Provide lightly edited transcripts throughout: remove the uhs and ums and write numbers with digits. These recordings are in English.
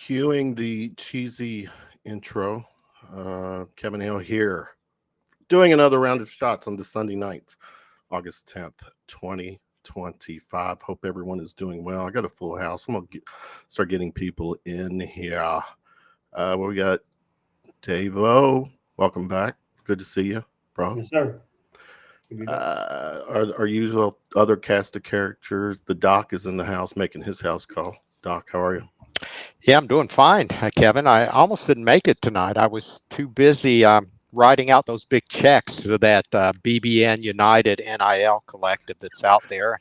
Cueing the cheesy intro. Kevin Hale here, doing another round of shots on the Sunday night, August 10th, 2025. Hope everyone is doing well. I got a full house. I'm going to start getting people in here. We got Dave-O. Welcome back. Good to see you, bro. Yes, sir. Our usual other cast of characters. The Doc is in the house making his house call. Doc, how are you? Yeah, I'm doing fine, Kevin. I almost didn't make it tonight. I was too busy writing out those big checks to that BBN United NIL collective that's out there.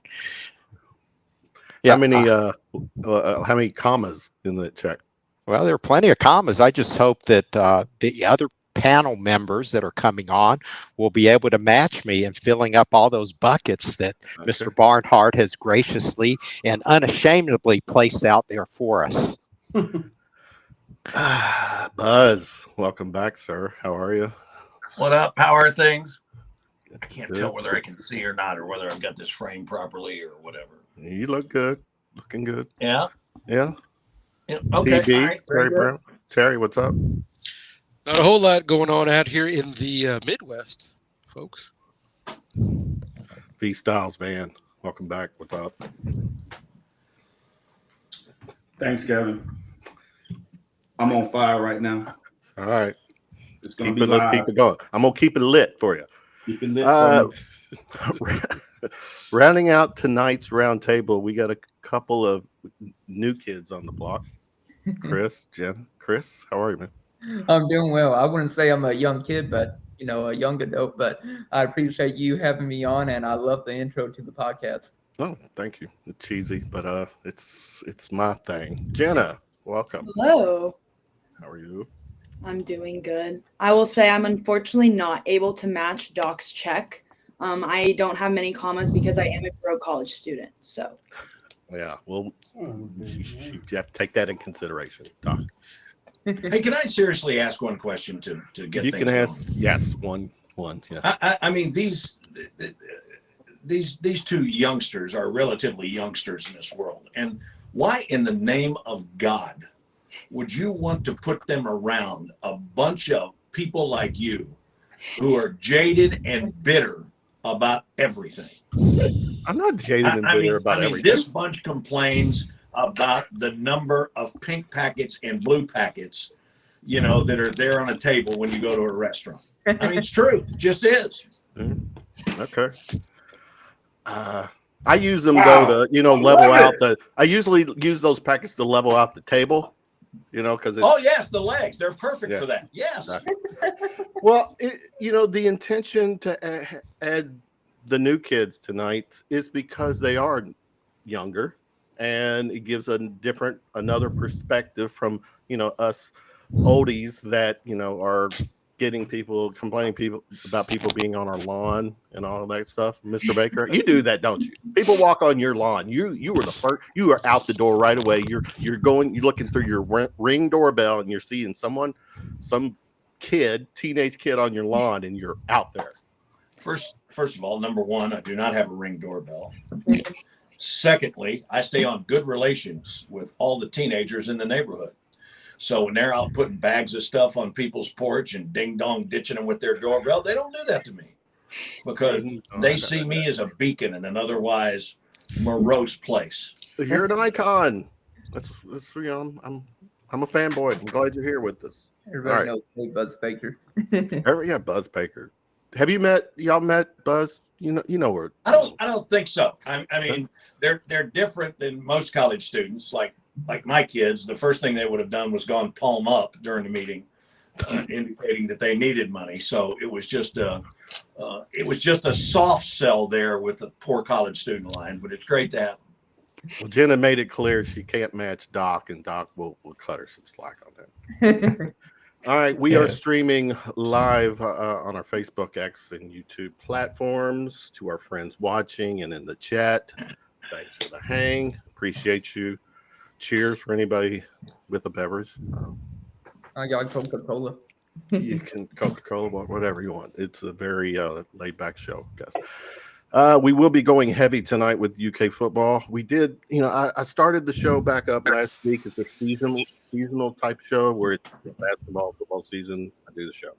Yeah, how many commas in that check? Well, there are plenty of commas. I just hope that the other panel members that are coming on will be able to match me in filling up all those buckets that Mr. Barnhart has graciously and unashamedly placed out there for us. Buzz, welcome back, sir. How are you? What up? How are things? I can't tell whether I can see or not, or whether I've got this framed properly or whatever. You look good. Looking good. Yeah. Yeah. Okay. TB, all right, Terry Brown. Terry, what's up? Not a whole lot going on out here in the Midwest, folks. V Styles Band, welcome back. What's up? Thanks, Kevin. I'm on fire right now. All right. It's gonna be live. Let's keep it going. I'm gonna keep it lit for you. Keep it lit for me. Rounding out tonight's round table, we got a couple of new kids on the block. Chris, Jen. Chris, how are you, man? I'm doing well. I wouldn't say I'm a young kid, but a young adult. But I appreciate you having me on, and I love the intro to the podcast. Oh, thank you. It's cheesy, but it's my thing. Jenna, welcome. Hello. How are you? I'm doing good. I will say I'm unfortunately not able to match Doc's check. I don't have many commas because I am a broke college student. So. Yeah, well, you have to take that in consideration, Doc. Hey, can I seriously ask one question to get? You things can ask. going? Yes, one. Yeah. I mean these two youngsters are relatively youngsters in this world, and why in the name of God would you want to put them around a bunch of people like you who are jaded and bitter about everything? I'm not jaded and bitter about everything. This bunch complains about the number of pink packets and blue packets, that are there on a table when you go to a restaurant. I mean, it's true. It just is. Okay. I use them though to, level out the. I usually use those packets to level out the table, because. Oh yes, the legs. They're perfect for that. Yes. Well, the intention to add the new kids tonight is because they are younger, and it gives another perspective from us oldies that are getting complaining about people being on our lawn and all that stuff. Mr. Baker, you do that, don't you? People walk on your lawn. You were the first. You are out the door right away. You're looking through your Ring doorbell, and you're seeing some teenage kid on your lawn, and you're out there. First of all, number one, I do not have a Ring doorbell. Secondly, I stay on good relations with all the teenagers in the neighborhood. So when they're out putting bags of stuff on people's porch and ding dong ditching them with their doorbell, they don't do that to me because they see me as a beacon in an otherwise morose place. You're an icon. That's I'm a fanboy. I'm glad you're here with us. Everybody knows me, Buzz Baker. Yeah, Buzz Baker. Have y'all met Buzz? You know where? I don't think so. I mean, they're different than most college students. Like my kids, the first thing they would have done was gone palm up during the meeting, indicating that they needed money. So it was just a soft sell there with the poor college student line. But it's great to have them. Well, Jenna made it clear she can't match Doc, and Doc will cut her some slack on that. All right, we are streaming live on our Facebook, X, and YouTube platforms. To our friends watching and in the chat, thanks for the hang. Appreciate you. Cheers for anybody with a beverage. I got Coca-Cola. You can Coca-Cola, whatever you want. It's a very laid-back show, guys. We will be going heavy tonight with UK football. We did, I started the show back up last week. It's a seasonal type show where it's basketball, football season. I do the show.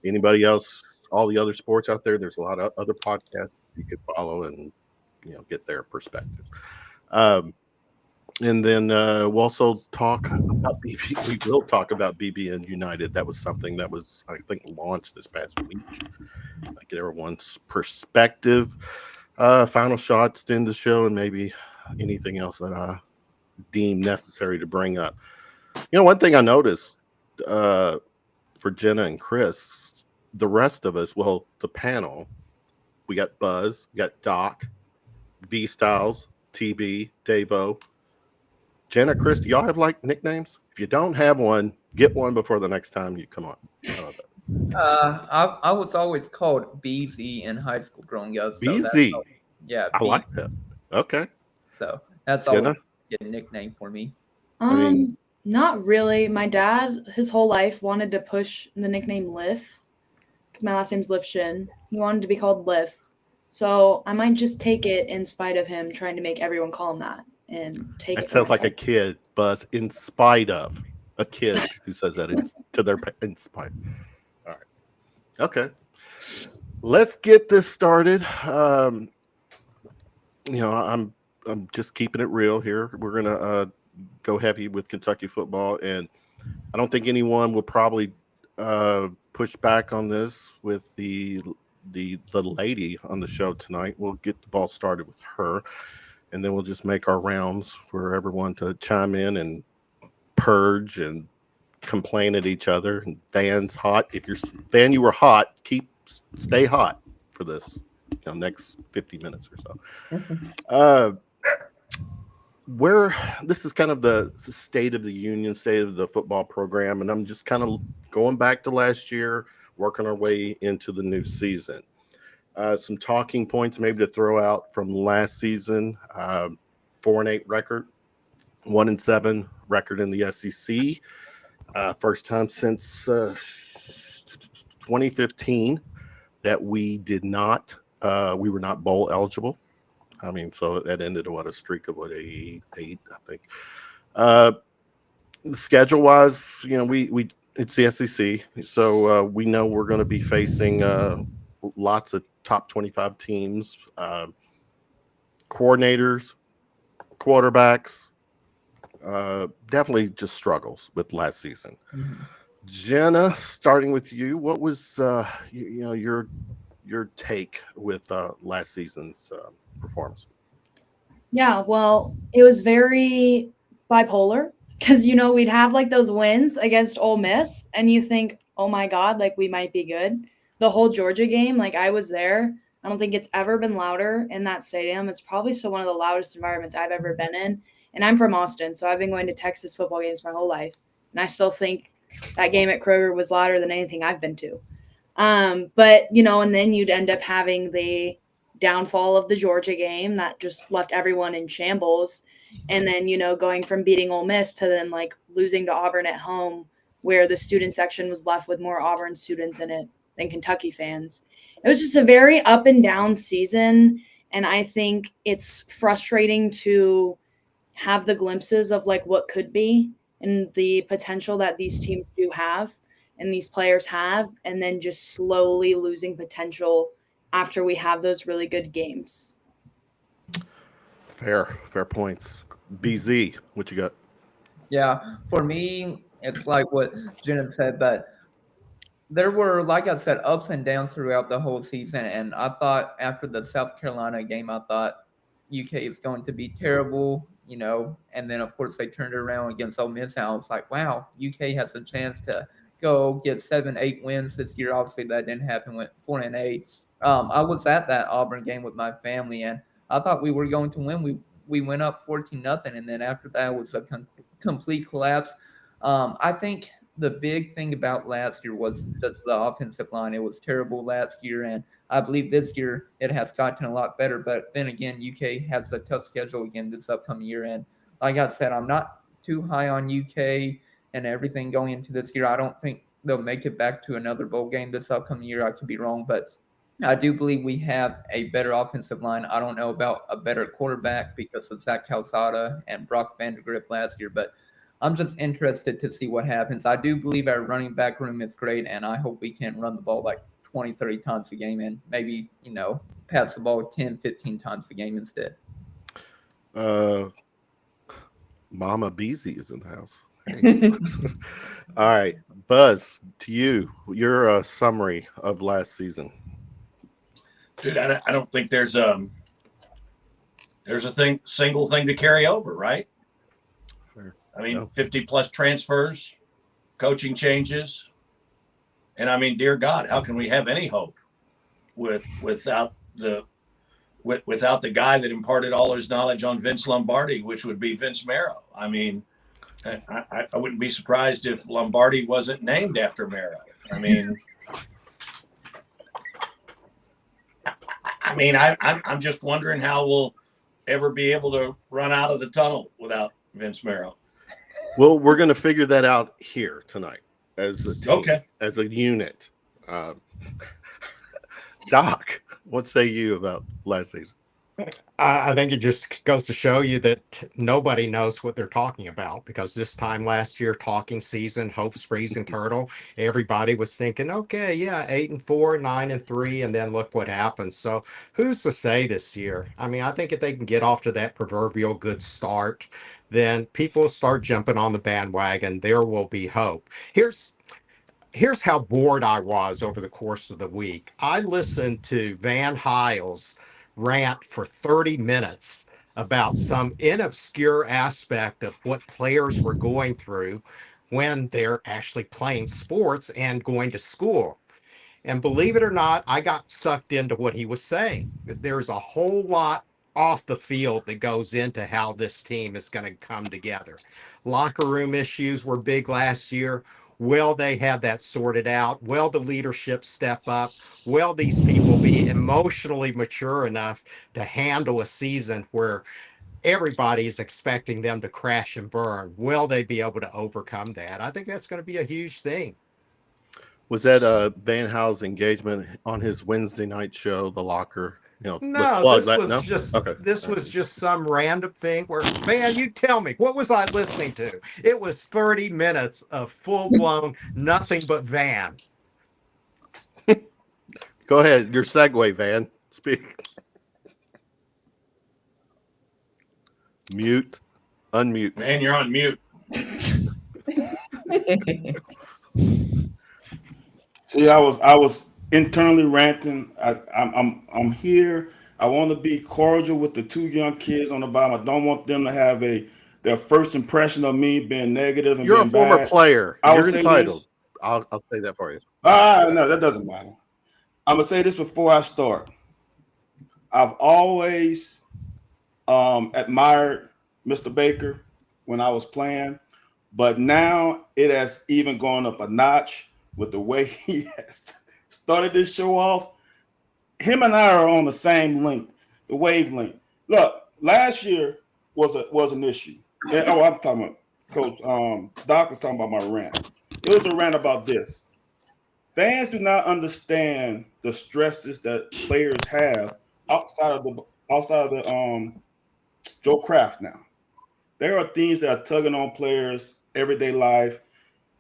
Anybody else, all the other sports out there, there's a lot of other podcasts you could follow and, get their perspectives. And then we'll also talk about BBN United. That was something that was, I think, launched this past week. I get everyone's perspective. Final shots to end the show, and maybe anything else that I deem necessary to bring up. One thing I noticed for Jenna and Chris, the rest of us, well, the panel, we got Buzz, we got Doc, V Styles, TB, Davo. Jenna, Chris, do y'all have nicknames? If you don't have one, get one before the next time you come on. I was always called BZ in high school growing up. So BZ. Yeah. I like that. Okay. So that's Jenna? a nickname for me. Not really. My dad, his whole life, wanted to push the nickname Lif because my last name's Lifshen. He wanted to be called Lif. So I might just take it in spite of him trying to make everyone call him that. And take it. Sounds like a kid, Buzz, in spite of a kid who says that to their in spite. All right. Okay. Let's get this started. I'm just keeping it real here. We're gonna go heavy with Kentucky football, and I don't think anyone will probably push back on this with the lady on the show tonight. We'll get the ball started with her. And then we'll just make our rounds for everyone to chime in and purge and complain at each other. And fans hot. If you're fan, you were hot. Stay hot for this next 50 minutes or so. Where this is kind of the state of the union, state of the football program, and I'm just kind of going back to last year, working our way into the new season. Some talking points maybe to throw out from last season. 4-8 record, 1-7 record in the SEC. First time since 2015 that we were not bowl eligible. I mean, so that ended a streak of eight, I think. Schedule wise, it's the SEC, so we know we're going to be facing lots of top 25 teams, coordinators, quarterbacks, definitely just struggles with last season. Mm-hmm. Jenna, starting with you, what was your take with last season's performance? Yeah, well, it was very bipolar because we'd have those wins against Ole Miss, and you think, oh my God, we might be good. The whole Georgia game, I was there. I don't think it's ever been louder in that stadium. It's probably still one of the loudest environments I've ever been in. And I'm from Austin, so I've been going to Texas football games my whole life. And I still think that game at Kroger was louder than anything I've been to. But, and then you'd end up having the downfall of the Georgia game that just left everyone in shambles. And then, going from beating Ole Miss to then like losing to Auburn at home, where the student section was left with more Auburn students in it than Kentucky fans. It was just a very up and down season. And I think it's frustrating to have the glimpses of like what could be and the potential that these teams do have and these players have, and then just slowly losing potential after we have those really good games. Fair points. BZ, what you got? Yeah, for me, it's like what Jenna said, but there were, like I said, ups and downs throughout the whole season. And I thought after the South Carolina game, I thought UK is going to be terrible, and then of course they turned it around against Ole Miss. And I was like, wow, UK has a chance to go get 7-8 wins this year. Obviously that didn't happen. Went 4-8. I was at that Auburn game with my family, and I thought we were going to win. We went up 14-0, and then after that was a complete collapse. I think the big thing about last year was just the offensive line. It was terrible last year, and I believe this year it has gotten a lot better. But then again, UK has a tough schedule again this upcoming year. And like I said, I'm not too high on UK and everything going into this year. I don't think they'll make it back to another bowl game this upcoming year. I could be wrong, but I do believe we have a better offensive line. I don't know about a better quarterback because of Zach Calzada and Brock Vandegrift last year, but I'm just interested to see what happens. I do believe our running back room is great, and I hope we can run the ball like 20, 30 times a game and maybe, pass the ball 10, 15 times a game instead. Mama Beezy is in the house. Hey. All right, Buzz, to you, your summary of last season. Dude, I don't think there's a single thing to carry over, right? Fair. I mean, 50 plus transfers, coaching changes, and I mean, dear God, how can we have any hope without the guy that imparted all his knowledge on Vince Lombardi, which would be Vince Marrow? I mean, I wouldn't be surprised if Lombardi wasn't named after Marrow. I mean, I'm just wondering how we'll ever be able to run out of the tunnel without Vince Marrow. Well, we're going to figure that out here tonight as a team, Okay. as a unit. Doc, what say you about last season? I think it just goes to show you that nobody knows what they're talking about, because this time last year, talking season, Hope's freezing turtle, everybody was thinking, okay, yeah, 8-4, 9-3, and then look what happened. So who's to say this year? I mean, I think if they can get off to that proverbial good start, then people start jumping on the bandwagon. There will be hope. Here's how bored I was over the course of the week. I listened to Van Hiles rant for 30 minutes about some inobscure aspect of what players were going through when they're actually playing sports and going to school. And believe it or not, I got sucked into what he was saying. There's a whole lot off the field that goes into how this team is going to come together. Locker room issues were big last year. Will they have that sorted out? Will the leadership step up? Will these people be emotionally mature enough to handle a season where everybody is expecting them to crash and burn? Will they be able to overcome that? I think that's going to be a huge thing. Was that Van Hal's engagement on his Wednesday night show, The Locker? No, this was just some random thing where, man, you tell me, what was I listening to? It was 30 minutes of full-blown nothing but Van. Go ahead, your segue, Van. Speak. Mute, unmute. Man, you're on mute. See, I was internally ranting. I'm here. I want to be cordial with the two young kids on the bottom. I don't want them to have their first impression of me being negative and You're being a former bad. player. You're say entitled. this. I'll say that for you. No, that doesn't matter. I'm gonna say this before I start. I've always admired Mr. Baker when I was playing, but now it has even gone up a notch with the way he has started this show off. Him and I are on the same length, the wavelength. Look, last year was an issue. I'm talking about Coach Doc was talking about my rant. It was a rant about this. Fans do not understand the stresses that players have outside of the Joe Kraft now. There are things that are tugging on players' everyday life.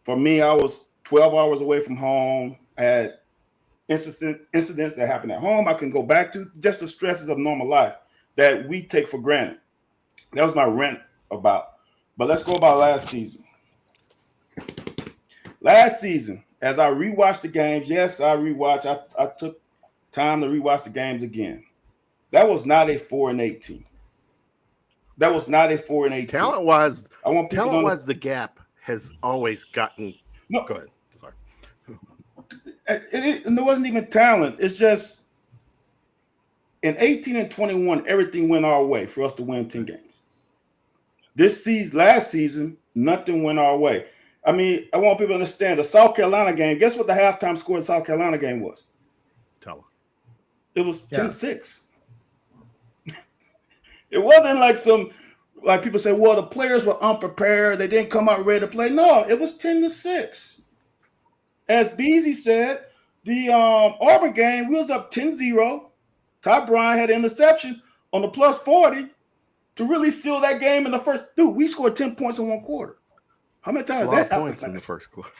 For me, I was 12 hours away from home. I had incidents that happened at home I can go back to, just the stresses of normal life that we take for granted. That was my rant about. But let's go about last season. Last season, as I rewatched the games, yes, I took time to rewatch the games again. That was not a 4-8 team. That was not a 4-8 team. Talent-wise, I want people to understand. the gap has always gotten. No, go ahead. Sorry. And there wasn't even talent. It's just in 18 and 21, everything went our way for us to win 10 games. Last season, nothing went our way. I mean, I want people to understand the South Carolina game. Guess what the halftime score of the South Carolina game was? Tell us. It was 10-6. It wasn't like people say, well, the players were unprepared. They didn't come out ready to play. No, it was 10-6. As Beasy said, the Auburn game, we was up 10-0. Ty Bryan had an interception on the plus 40 to really seal that game in the first. Dude, we scored 10 points in one quarter. How many times that happened? Points in the first quarter.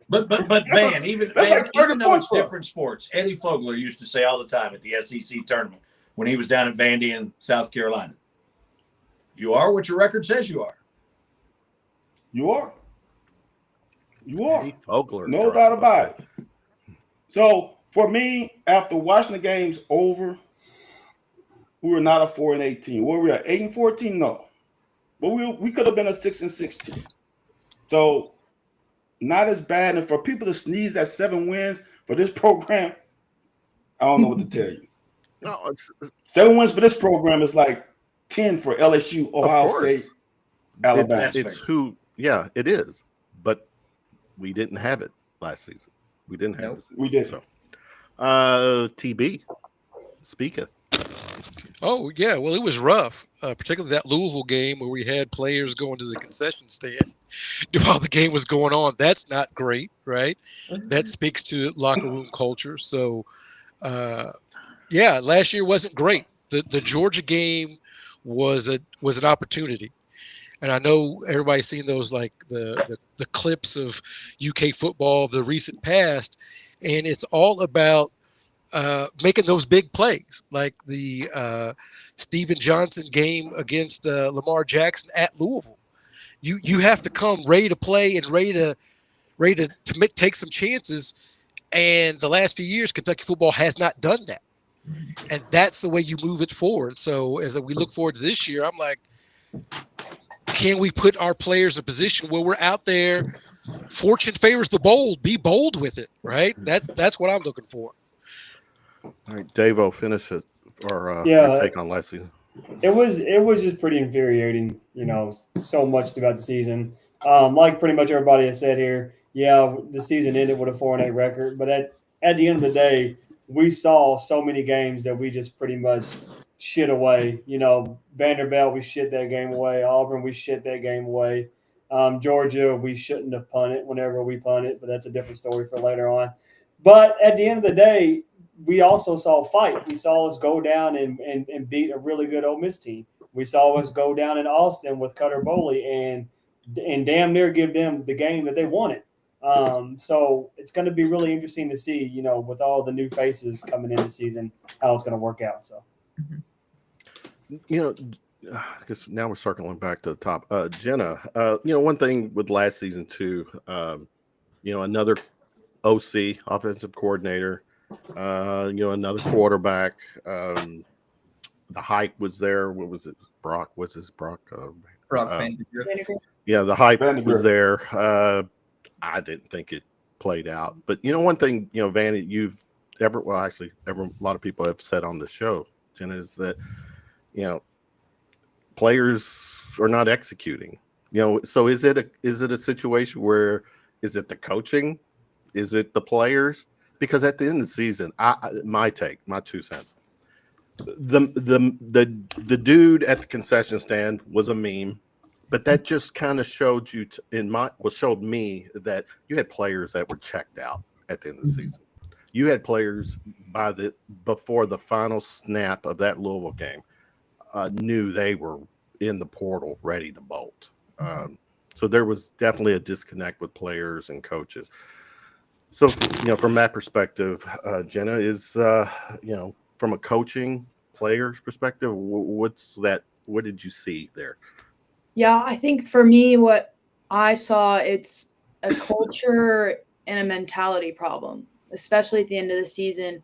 But Van, even though it's different sports, Eddie Fogler used to say all the time at the SEC tournament when he was down at Vandy in South Carolina, you are what your record says you are. You are. You are. Eddie Fogler, no doubt about it. So for me, after watching the games over, we were not a 4-8 team. Were we at 8-4 team? No. But we could have been a 6-6 team. So not as bad. And for people to sneeze at 7 wins for this program, I don't know what to tell you. No, it's 7 wins for this program is like 10 for LSU, Ohio State, Alabama. It is. But we didn't have it last season. We didn't have it. We did. So, TB, speaketh. Oh, yeah. Well, it was rough, particularly that Louisville game where we had players going to the concession stand while the game was going on. That's not great, right? That speaks to locker room culture. So, last year wasn't great. The Georgia game was an opportunity. And I know everybody's seen those, like the clips of UK football of the recent past, and it's all about making those big plays, like the Steven Johnson game against Lamar Jackson at Louisville. You have to come ready to play and ready to take some chances. And the last few years, Kentucky football has not done that, and that's the way you move it forward. So as we look forward to this year, I'm like, can we put our players in a position where we're out there? Fortune favors the bold. Be bold with it, right? That's what I'm looking for. All right, Davo, finish it or your take on last season. It was just pretty infuriating, so much throughout the season. Like pretty much everybody has said here, the season ended with a 4-8 record, but at the end of the day, we saw so many games that we just pretty much shit away. Vanderbilt, we shit that game away. Auburn, we shit that game away. Georgia, we shouldn't have punted whenever we punted, but that's a different story for later on. But at the end of the day, we also saw a fight. We saw us go down and beat a really good Ole Miss team. We saw us go down in Austin with Cutter Boley and damn near give them the game that they wanted. So it's going to be really interesting to see, with all the new faces coming in the season, how it's going to work out. So, because now we're circling back to the top. Jenna, one thing with last season too, another OC, offensive coordinator, another quarterback. The hype was there. What was it? Brock? What's his Brock? Brock yeah, the hype was there. I didn't think it played out. But one thing, Vanny, a lot of people have said on the show Jenna, is that, players are not executing. So is it a situation where, is it the coaching? Is it the players? Because at the end of the season, my 2 cents, the dude at the concession stand was a meme, but that just kind of showed you showed me that you had players that were checked out at the end of the season. You had players before the final snap of that Louisville game knew they were in the portal ready to bolt. So there was definitely a disconnect with players and coaches. So, from that perspective, Jenna, is, from a coaching player's perspective, what did you see there? Yeah, I think for me, what I saw, it's a culture and a mentality problem, especially at the end of the season,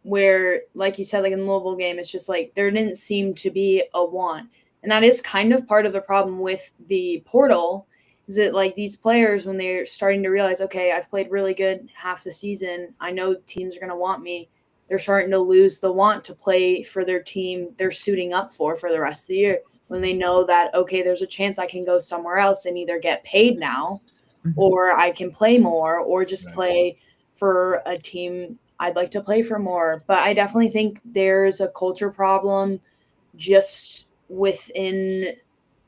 where, like you said, like in the Louisville game, it's just like there didn't seem to be a want. And that is kind of part of the problem with the portal, is that like these players, when they're starting to realize, okay, I've played really good half the season, I know teams are going to want me, they're starting to lose the want to play for their team they're suiting up for the rest of the year, when they know that, okay, there's a chance I can go somewhere else and either get paid now or I can play more or just play for a team I'd like to play for more. But I definitely think there's a culture problem just within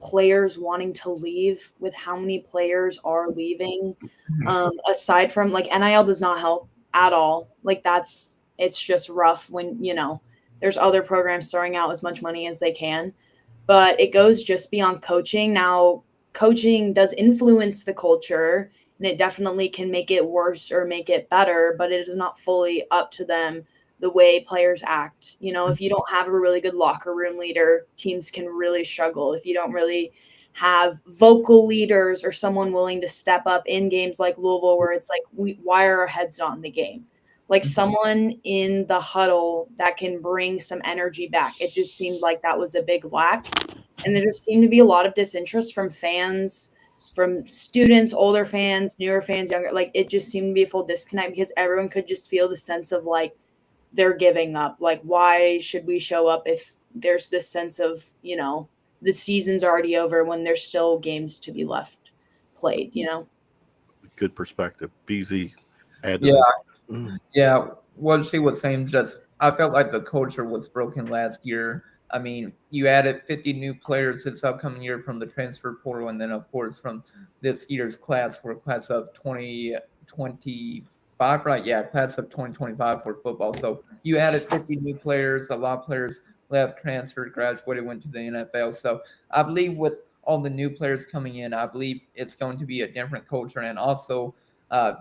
players wanting to leave, with how many players are leaving. Aside from, like, NIL does not help at all. Like, it's just rough when, there's other programs throwing out as much money as they can. But it goes just beyond coaching. Now, coaching does influence the culture, and it definitely can make it worse or make it better, but it is not fully up to them the way players act. If you don't have a really good locker room leader, teams can really struggle. If you don't really have vocal leaders or someone willing to step up in games like Louisville, where it's like, why are our heads not in the game? Like someone in the huddle that can bring some energy back. It just seemed like that was a big lack. And there just seemed to be a lot of disinterest from fans, from students, older fans, newer fans, younger. Like, it just seemed to be a full disconnect, because everyone could just feel the sense of like they're giving up. Like, why should we show up if there's this sense of, the season's already over when there's still games to be left played, Good perspective. BZ, add to Yeah. that. Yeah, what she was saying, just I felt like the culture was broken last year. I mean, you added 50 new players this upcoming year from the transfer portal, and then, of course, from this year's class of 2025, right? Yeah, class of 2025 for football. So you added 50 new players. A lot of players left, transferred, graduated, went to the NFL. So I believe with all the new players coming in, I believe it's going to be a different culture. And also,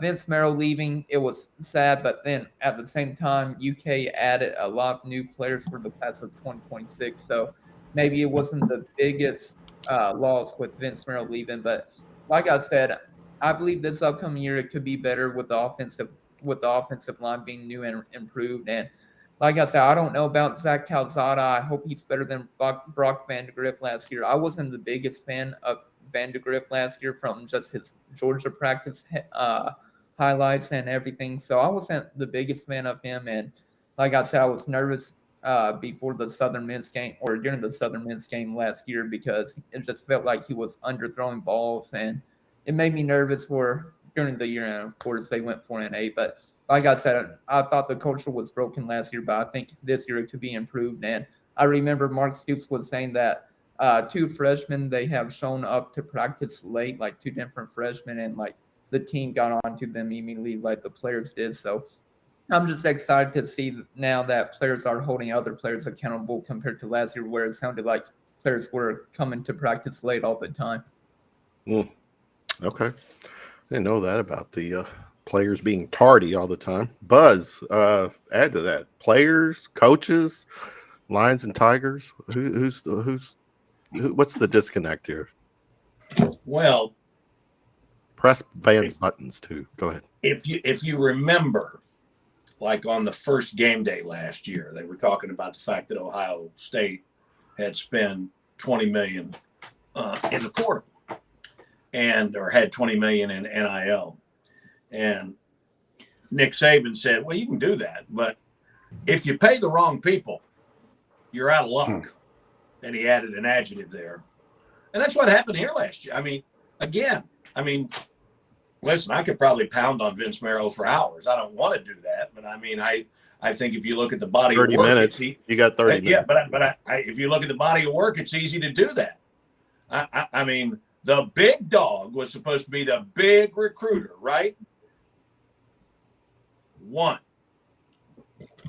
Vince Merrill leaving, it was sad, but then at the same time, UK added a lot of new players for the class of 2026. So maybe it wasn't the biggest loss with Vince Merrill leaving, but like I said, I believe this upcoming year it could be better with the offensive line being new and improved. And like I said, I don't know about Zach Calzada. I hope he's better than Brock Vandegrift last year. I wasn't the biggest fan of Vandegrift last year from just his Georgia practice highlights and everything. So I wasn't the biggest fan of him. And like I said, I was nervous before the Southern Miss game or during the Southern Miss game last year, because it just felt like he was underthrowing balls, and it made me nervous for during the year. And of course, they went 4-8. But like I said, I thought the culture was broken last year, but I think this year it could be improved. And I remember Mark Stoops was saying that 2 freshmen, they have shown up to practice late, like 2 different freshmen, and like the team got on to them immediately like the players did. So I'm just excited to see now that players are holding other players accountable compared to last year, where it sounded like players were coming to practice late all the time. Okay. I didn't know that about the players being tardy all the time. Buzz, add to that. Players, coaches, Lions and Tigers. What's the disconnect here? Well, press Van's buttons too. Go ahead. If you remember, like on the first game day last year, they were talking about the fact that Ohio State had spent $20 million in the portal, or had $20 million in NIL, and Nick Saban said, "Well, you can do that, but if you pay the wrong people, you're out of luck. And he added an adjective there. And that's what happened here last year. I mean, again, listen, I could probably pound on Vince Marrow for hours. I don't want to do that. But, I think if you look at the body of work. 30 minutes. You got 30 minutes. Yeah, but if you look at the body of work, it's easy to do that. I mean, the big dog was supposed to be the big recruiter, right? One.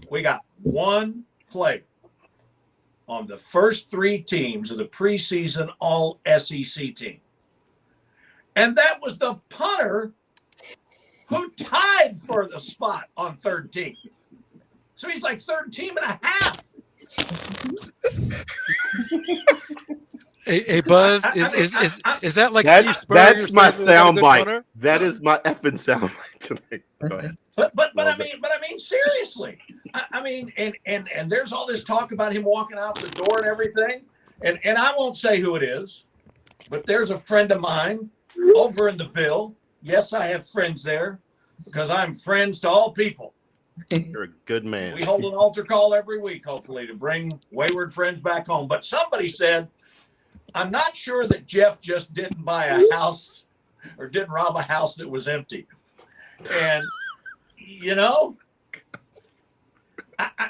We got one player on the first 3 teams of the preseason all SEC team. And that was the punter who tied for the spot on third team. So he's like third team and a half. Hey, Buzz, is that like Steve Spurrier? That's my sound soundbite. That is my effing soundbite tonight. Go ahead. But I mean seriously. I mean, and there's all this talk about him walking out the door and everything. And I won't say who it is, but there's a friend of mine over in the Ville. Yes, I have friends there because I'm friends to all people. You're a good man. We hold an altar call every week, hopefully, to bring wayward friends back home. But somebody said, I'm not sure that Jeff just didn't buy a house or didn't rob a house that was empty. And,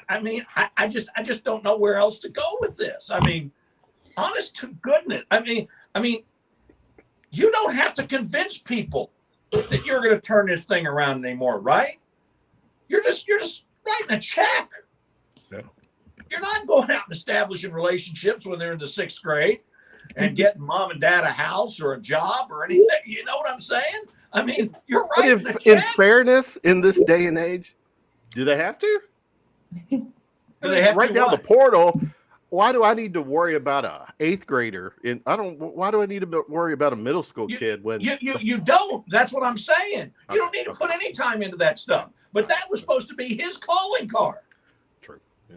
I just don't know where else to go with this. I mean, honest to goodness. I mean, you don't have to convince people that you're going to turn this thing around anymore, right? You're just writing a check. Yeah. You're not going out and establishing relationships when they're in the 6th grade and getting mom and dad a house or a job or anything. You know what I'm saying? I mean, you're writing a check. In fairness, in this day and age, do they have to? Do they have right to down what? the portal? Why do I need to worry about a 8th grader? Why do I need to worry about a middle school kid when you don't? That's what I'm saying. You don't need to put any time into that stuff. But that was supposed to be his calling card. True. Yeah.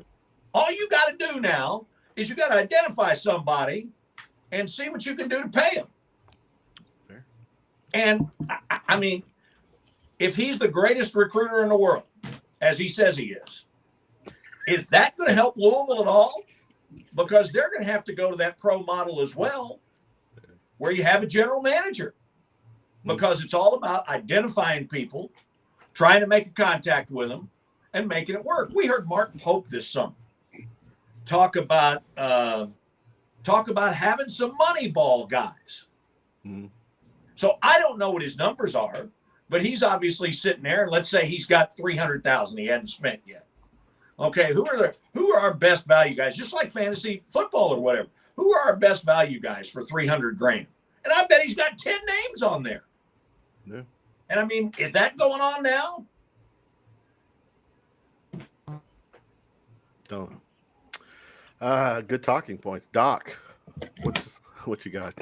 All you got to do now is you got to identify somebody and see what you can do to pay him. Fair. And I mean, if he's the greatest recruiter in the world, as he says he is that going to help Louisville at all? Because they're going to have to go to that pro model as well, where you have a general manager. Because it's all about identifying people, trying to make a contact with them, and making it work. We heard Mark Pope this summer talk about having some money ball guys. Mm-hmm. So I don't know what his numbers are, but he's obviously sitting there, and let's say he's got $300,000 he hadn't spent yet. Okay, who are our best value guys? Just like fantasy football or whatever. Who are our best value guys for $300,000? And I bet he's got 10 names on there. Yeah. And I mean, is that going on now? don't. Good talking points, Doc. What you got?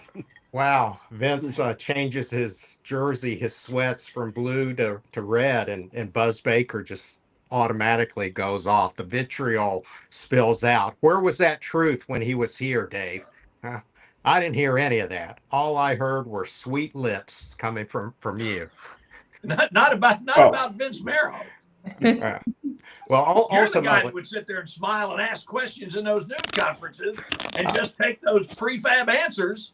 Wow, Vince changes his jersey, his sweats from blue to red, and Buzz Baker just automatically goes off. The vitriol spills out. Where was that truth when he was here, Dave? I didn't hear any of that. All I heard were sweet lips coming from you. Not about Vince Marrow. Well, You're the guy ultimately, that would sit there and smile and ask questions in those news conferences and just take those prefab answers.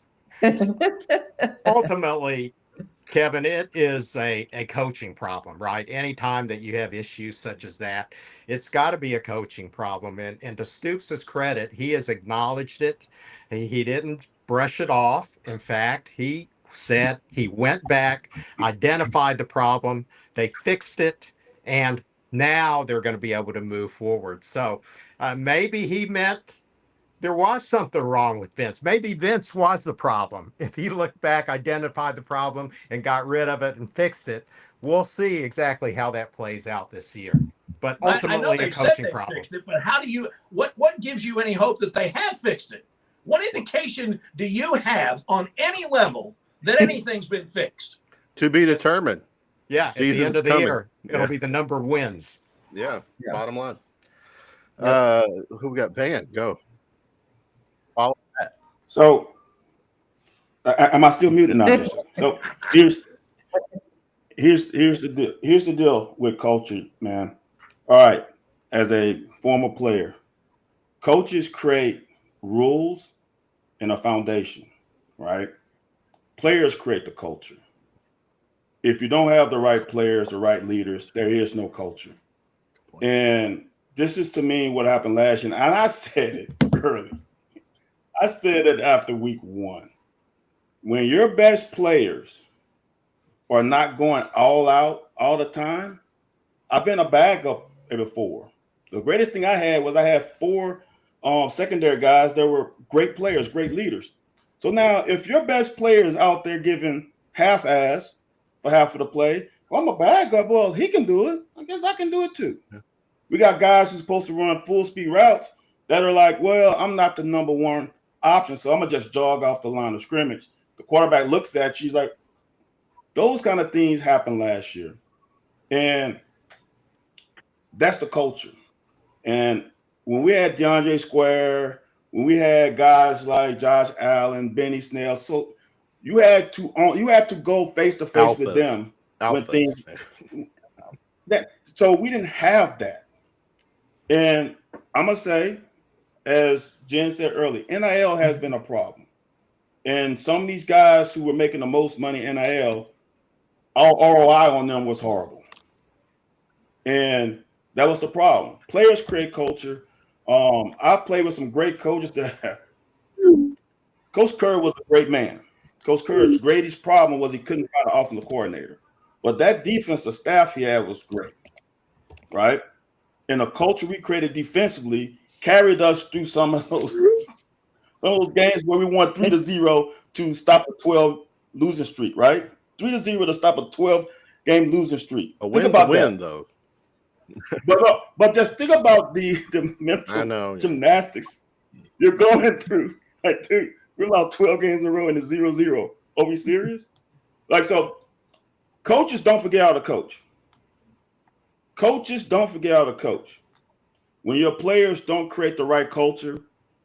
ultimately, Kevin, it is a coaching problem, right? Anytime that you have issues such as that, it's got to be a coaching problem. And to Stoops' credit, he has acknowledged it. He didn't brush it off. In fact, he said he went back, identified the problem, they fixed it, and now they're going to be able to move forward. So maybe he meant there was something wrong with Vince. Maybe Vince was the problem. If he looked back, identified the problem, and got rid of it and fixed it, we'll see exactly how that plays out this year. But ultimately, a coaching problem. Fixed it, but how do you? What gives you any hope that they have fixed it? What indication do you have on any level that anything's been fixed? To be determined. Yeah, at the end of the year, it'll be the number of wins. Yeah. Bottom line. Who we got? Van, go. Follow that. So, am I still muted now? So here's the deal with culture, man. All right, as a former player, Coaches create rules and a foundation, right? Players create the culture. If you don't have the right players, the right leaders, there is no culture. And this is to me what happened last year. And I said it early. I said it after week 1. When your best players are not going all out all the time, I've been a backup before. The greatest thing I had was I had 4 secondary guys that were great players, great leaders. So now if your best player is out there giving half-ass for half of the play, well, I'm a backup. Well, he can do it. I guess I can do it too. Yeah. We got guys who's supposed to run full-speed routes that are like, well, I'm not the number 1 option, so I'm going to just jog off the line of scrimmage. The quarterback looks at you, he's like, those kind of things happened last year. And that's the culture. And when we had DeAndre Square, when we had guys like Josh Allen, Benny Snell, so you had to go face to face with them when things. So we didn't have that. And I'm gonna say, as Jen said earlier, NIL has been a problem. And some of these guys who were making the most money in NIL, our ROI on them was horrible. And that was the problem. Players create culture. I played with some great coaches. Coach Kerr was a great man. Coach Kerr's greatest problem was he couldn't find an offensive coordinator. But that defensive staff he had was great, right? And the culture we created defensively carried us through some of those games where we won 3-0 to stop a 12 losing streak, right? 3-0 to stop a 12-game losing streak. Think about that, though. But just think about the mental gymnastics you're going through. Like, dude, we're allowed 12 games in a row and it's 0-0. Are we serious? Like, so coaches don't forget how to coach. Coaches don't forget how to coach. When your players don't create the right culture,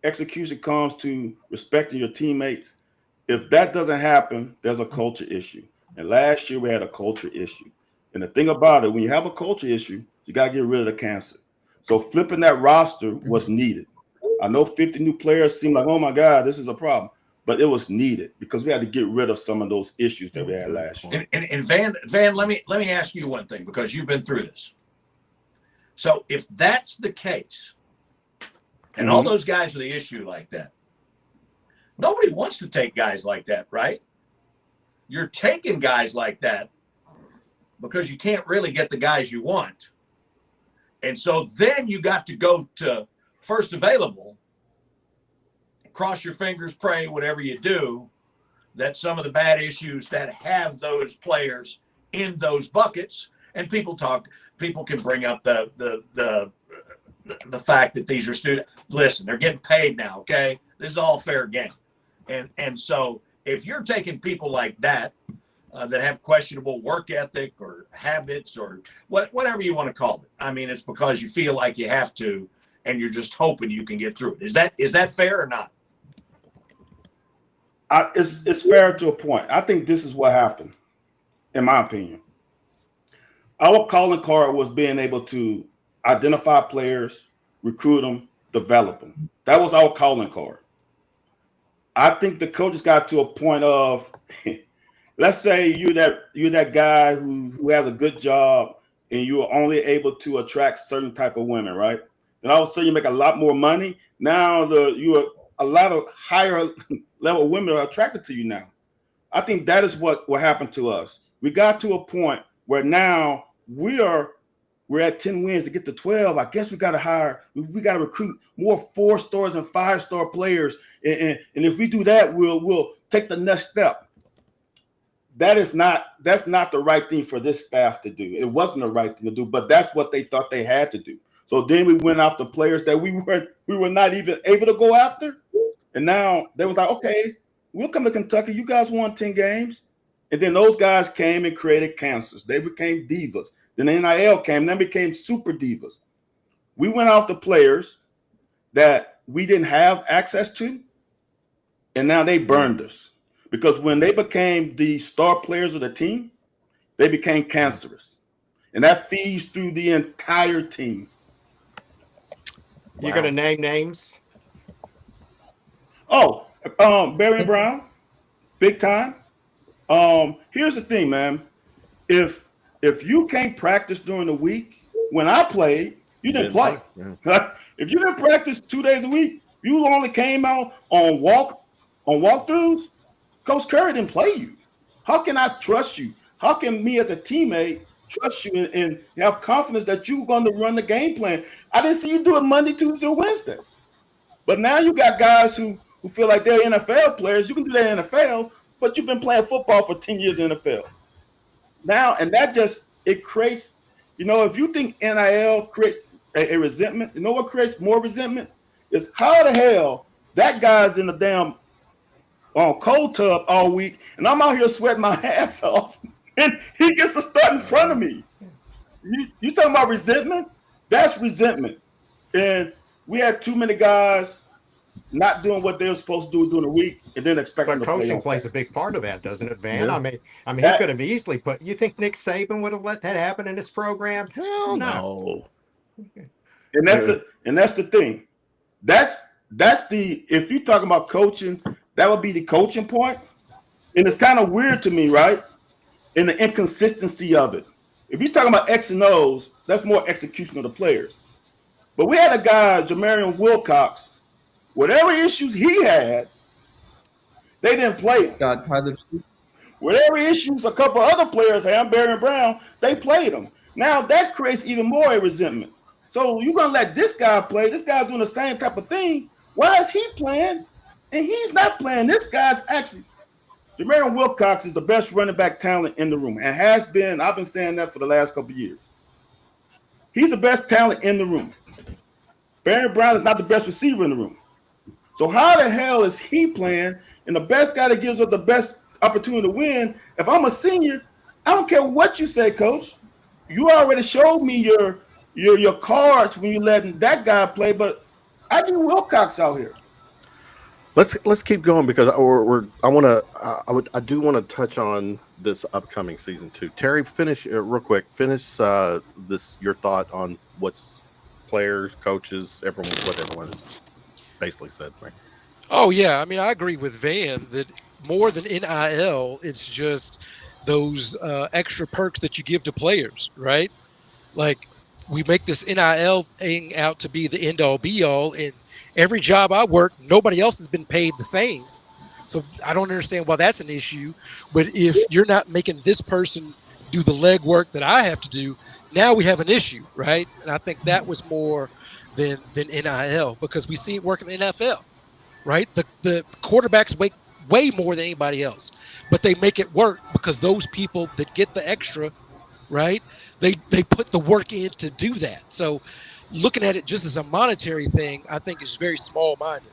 execution comes to respecting your teammates. If that doesn't happen, there's a culture issue. And last year we had a culture issue. And the thing about it, when you have a culture issue, you got to get rid of the cancer. So flipping that roster was needed. I know 50 new players seem like, oh my God, this is a problem. But it was needed because we had to get rid of some of those issues that we had last year. And Van, let me ask you one thing, because you've been through this. So if that's the case, and all those guys are the issue like that, nobody wants to take guys like that, right? You're taking guys like that because you can't really get the guys you want. And so then you got to go to first available, cross your fingers, pray, whatever you do, that some of the bad issues that have those players in those buckets, and people can bring up the fact that these are students. Listen, they're getting paid now, okay? This is all fair game. And so if you're taking people like that, that have questionable work ethic or habits or whatever you want to call it, I mean, it's because you feel like you have to, and you're just hoping you can get through it. Is that fair or not? It's fair to a point. I think this is what happened, in my opinion. Our calling card was being able to identify players, recruit them, develop them. That was our calling card. I think the coaches got to a point of, let's say you're that guy who has a good job and you're only able to attract certain type of women, right? And all of a sudden you make a lot more money. Now a lot of higher level women are attracted to you now. I think that is what happened to us. We got to a point where now we're at 10 wins to get to 12. I guess we got to recruit more 4-stars and 5-star players. And if we do that, we'll take the next step. That's not the right thing for this staff to do. It wasn't the right thing to do, but that's what they thought they had to do. So then we went after players that we were not even able to go after. And now they was like, okay, we'll come to Kentucky. You guys won 10 games. And then those guys came and created cancers. They became divas. Then the NIL came, and then became super divas. We went after players that we didn't have access to, and now they burned us. Because when they became the star players of the team, they became cancerous. And that feeds through the entire team. You're going to name names? Oh, Barry Brown, big time. Here's the thing, man. If you can't practice during the week, when I played, you didn't play. Yeah. If you didn't practice 2 days a week, you only came out on walkthroughs, Coach Curry didn't play you. How can I trust you? How can me as a teammate trust you and have confidence that you're going to run the game plan? I didn't see you do it Monday, Tuesday, or Wednesday. But now you got guys who feel like they're NFL players. You can do that in NFL, but you've been playing football for 10 years in the NFL. Now, and that just, it creates, if you think NIL creates a resentment, you know what creates more resentment? Is how the hell that guy's in the damn cold tub all week, and I'm out here sweating my ass off, and he gets to start in front of me. You talking about resentment? That's resentment. And we had too many guys not doing what they were supposed to do during the week, and then expecting But to play. Coaching plays a big part of that, doesn't it, Van? Yeah. I mean, he could have easily put. You think Nick Saban would have let that happen in his program? Hell no. And that's the thing. That's the, if you're talking about coaching, that would be the coaching point. And it's kind of weird to me, right? In the inconsistency of it. If you're talking about X and O's, that's more execution of the players. But we had a guy, Jamarian Wilcox. Whatever issues he had, they didn't play him. God, Tyler. Whatever issues a couple other players had, Barry and Brown, they played him. Now that creates even more a resentment. So you're going to let this guy play. This guy's doing the same type of thing. Why is he playing? And he's not playing. This guy's actually, Jamarian Wilcox is the best running back talent in the room and has been. I've been saying that for the last couple of years. He's the best talent in the room. Barry Brown is not the best receiver in the room. So how the hell is he playing? And the best guy that gives us the best opportunity to win, if I'm a senior, I don't care what you say, Coach. You already showed me your cards when you let that guy play, but I need Wilcox out here. Let's keep going because I do want to touch on this upcoming season too. Terry, finish real quick. Finish your thought on what's players, coaches, what everyone has basically said. Right? Oh yeah, I mean I agree with Van that more than NIL, it's just those extra perks that you give to players, right? Like we make this NIL thing out to be the end all be all, and every job I work, nobody else has been paid the same. So I don't understand why that's an issue. But if you're not making this person do the legwork that I have to do, now we have an issue, right? And I think that was more than NIL because we see it work in the NFL, right? The quarterbacks make way more than anybody else, but they make it work because those people that get the extra, right? They put the work in to do that. So looking at it just as a monetary thing, I think is very small-minded.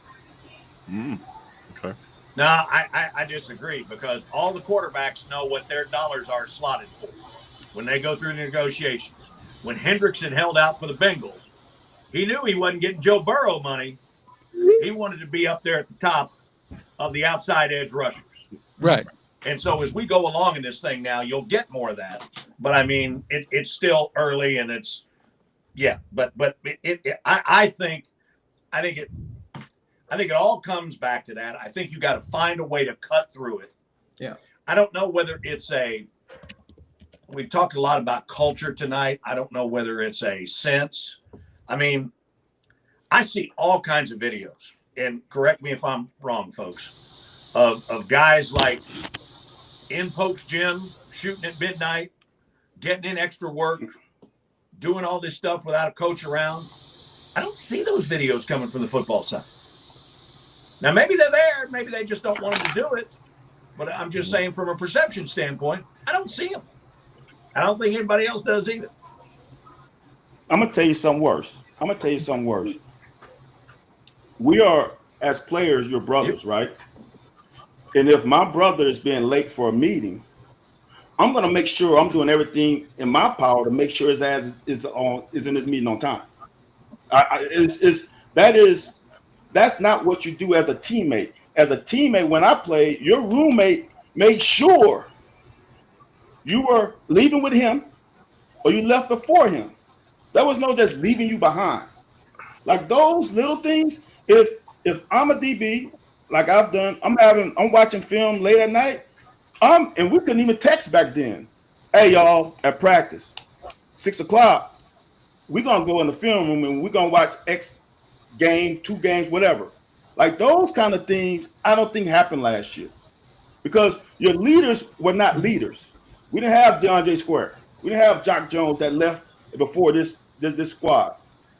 Okay. No, I disagree because all the quarterbacks know what their dollars are slotted for when they go through the negotiations. When Hendrickson held out for the Bengals, he knew he wasn't getting Joe Burrow money. He wanted to be up there at the top of the outside edge rushers. Right. And so as we go along in this thing now, you'll get more of that. But I mean, it's still early and it's, yeah, but I think it all comes back to that. I think you got to find a way to cut through it. Yeah. I don't know whether it's we've talked a lot about culture tonight. I don't know whether it's a sense. I mean, I see all kinds of videos, and correct me if I'm wrong, folks, of guys like in Pope's gym, shooting at midnight, getting in extra work, doing all this stuff without a coach around. I don't see those videos coming from the football side. Now, maybe they're there. Maybe they just don't want them to do it. But I'm just saying from a perception standpoint, I don't see them. I don't think anybody else does either. I'm going to tell you something worse. We are, as players, your brothers, right? And if my brother is being late for a meeting, I'm going to make sure I'm doing everything in my power to make sure his ass is in his meeting on time. That's not what you do as a teammate. As a teammate, when I played, your roommate made sure you were leaving with him or you left before him. There was no just leaving you behind. Like those little things. If I'm a DB, like I've done, I'm watching film late at night. And we couldn't even text back then. Hey y'all, at practice, 6 o'clock, we're gonna go in the film room and we're gonna watch X game, 2 games, whatever. Like those kind of things, I don't think happened last year because your leaders were not leaders. We didn't have John J. Square. We didn't have Jock Jones that left before this squad.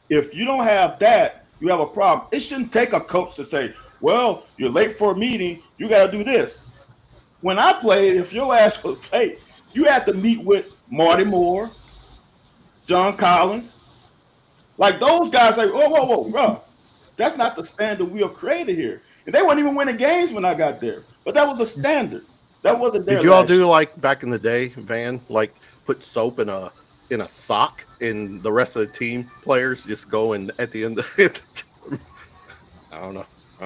If you don't have that, you have a problem. It shouldn't take a coach to say, well, you're late for a meeting, you got to do this. When I played, if your ass was late, you had to meet with Marty Moore, John Collins. Like those guys say, whoa, bro. That's not the standard we have created here. And they weren't even winning games when I got there. But that was a standard. That wasn't there. Did you all do like back in the day, Van, like put soap in a sock and the rest of the team players just go and at the end of it? I don't know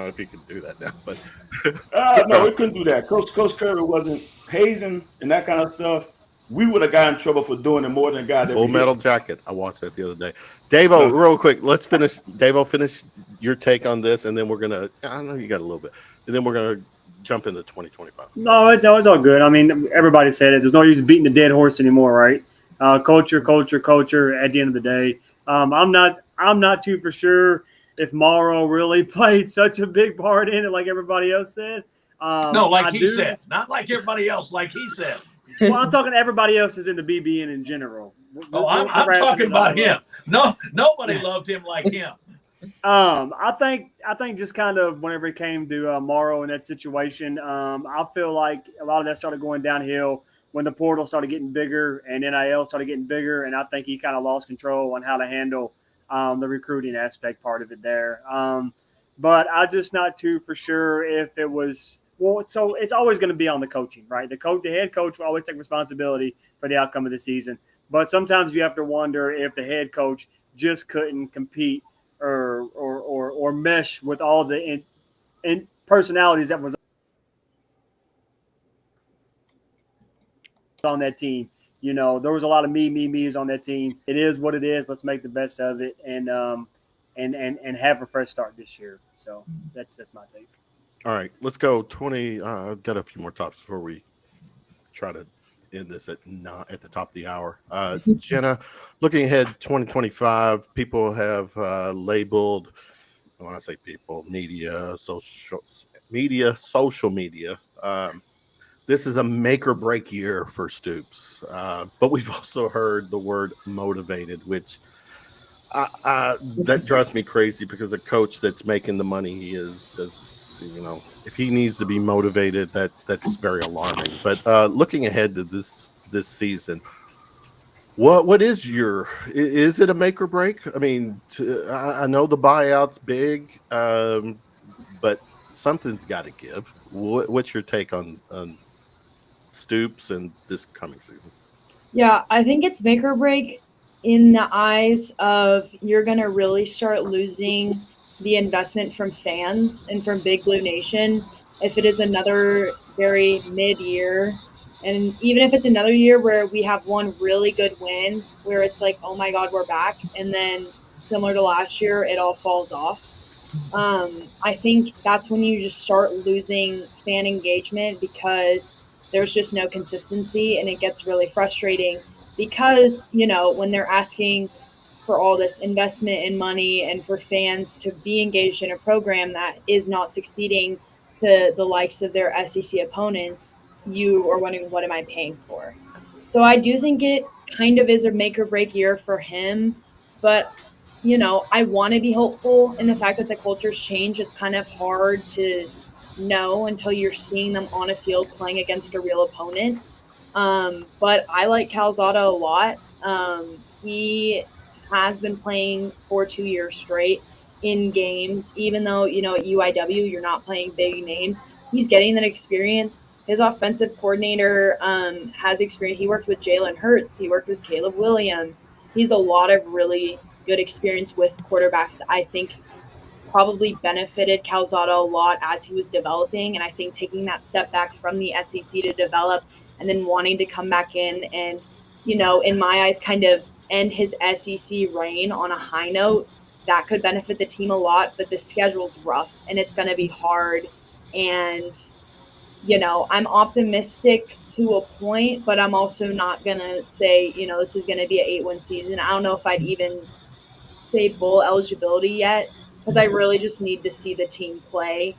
if you can do that now, but no, we couldn't do that. Coach Curry wasn't hazing and that kind of stuff. We would have gotten in trouble for doing it more than a guy that Full Metal Jacket. I watched that the other day. Davo, real quick, let's finish. Davo, finish your take on this, and then we're gonna. I know you got a little bit, and then we're gonna jump into 2025. No, it's all good. I mean, everybody said it. There's no use beating the dead horse anymore, right? Culture. At the end of the day, I'm not too for sure if Morrow really played such a big part in it, like everybody else said. No, like he said, not like everybody else, like he said. Well, I'm talking everybody else is in the BBN in general. Oh, I'm talking about him. No, nobody loved him like him. I think just kind of whenever it came to Morrow in that situation, I feel like a lot of that started going downhill when the portal started getting bigger and NIL started getting bigger, and I think he kind of lost control on how to handle the recruiting aspect part of it there. But I'm just not too for sure if it was – well, so it's always going to be on the coaching, right? The head coach will always take responsibility for the outcome of the season. But sometimes you have to wonder if the head coach just couldn't compete or mesh with all the in personalities that was on that team. You know, there was a lot of me's on that team. It is what it is. Let's make the best of it and have a fresh start this year. So that's my take. All right, let's go 20. I've got a few more topics before we try to end this at the top of the hour. Jenna, looking ahead 2025, people have labeled, when I say people, social media. This is a make or break year for Stoops. But we've also heard the word motivated, which that drives me crazy because a coach that's making the money he is, you know, if he needs to be motivated, that's very alarming. But looking ahead to this season, what is it a make or break? I mean, I know the buyout's big, but something's got to give. What's your take on Stoops and this coming season? Yeah, I think it's make or break in the eyes of you're going to really start losing the investment from fans and from Big Blue Nation if it is another very mid-year. And even if it's another year where we have one really good win where it's like, oh my God, we're back. And then similar to last year, it all falls off. I think that's when you just start losing fan engagement because there's just no consistency and it gets really frustrating because, you know, when they're asking for all this investment in money and for fans to be engaged in a program that is not succeeding to the likes of their SEC opponents, you are wondering, what am I paying for? So I do think it kind of is a make or break year for him, but you know, I want to be hopeful in the fact that the culture's changed. It's kind of hard to know until you're seeing them on a field playing against a real opponent. But I like Calzada a lot. He has been playing for 2 years straight in games, even though, you know, at UIW, you're not playing big names. He's getting that experience. His offensive coordinator has experience. He worked with Jalen Hurts. He worked with Caleb Williams. He's a lot of really good experience with quarterbacks. I think probably benefited Calzada a lot as he was developing. And I think taking that step back from the SEC to develop and then wanting to come back in and, you know, in my eyes, kind of end his SEC reign on a high note that could benefit the team a lot, but the schedule's rough and it's going to be hard. And, I'm optimistic to a point, but I'm also not going to say, this is going to be an 8-win season. I don't know if I'd even say bowl eligibility yet, because I really just need to see the team play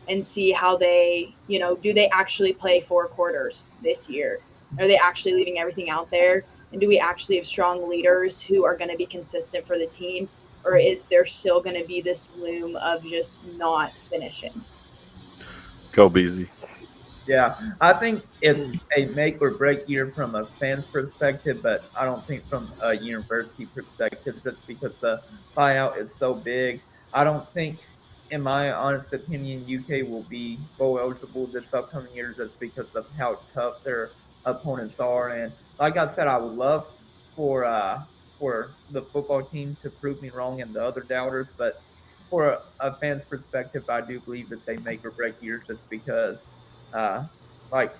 and see how they, do they actually play 4 quarters this year? Are they actually leaving everything out there? And do we actually have strong leaders who are going to be consistent for the team? Or is there still going to be this loom of just not finishing? Go Beasy. Yeah, I think it's a make or break year from a fan's perspective, but I don't think from a university perspective, just because the buyout is so big. I don't think, in my honest opinion, UK will be bowl eligible this upcoming year just because of how tough their opponents are. And like I said, I would love for the football team to prove me wrong and the other doubters, but for a fan's perspective, I do believe it's a make or break year just because. Like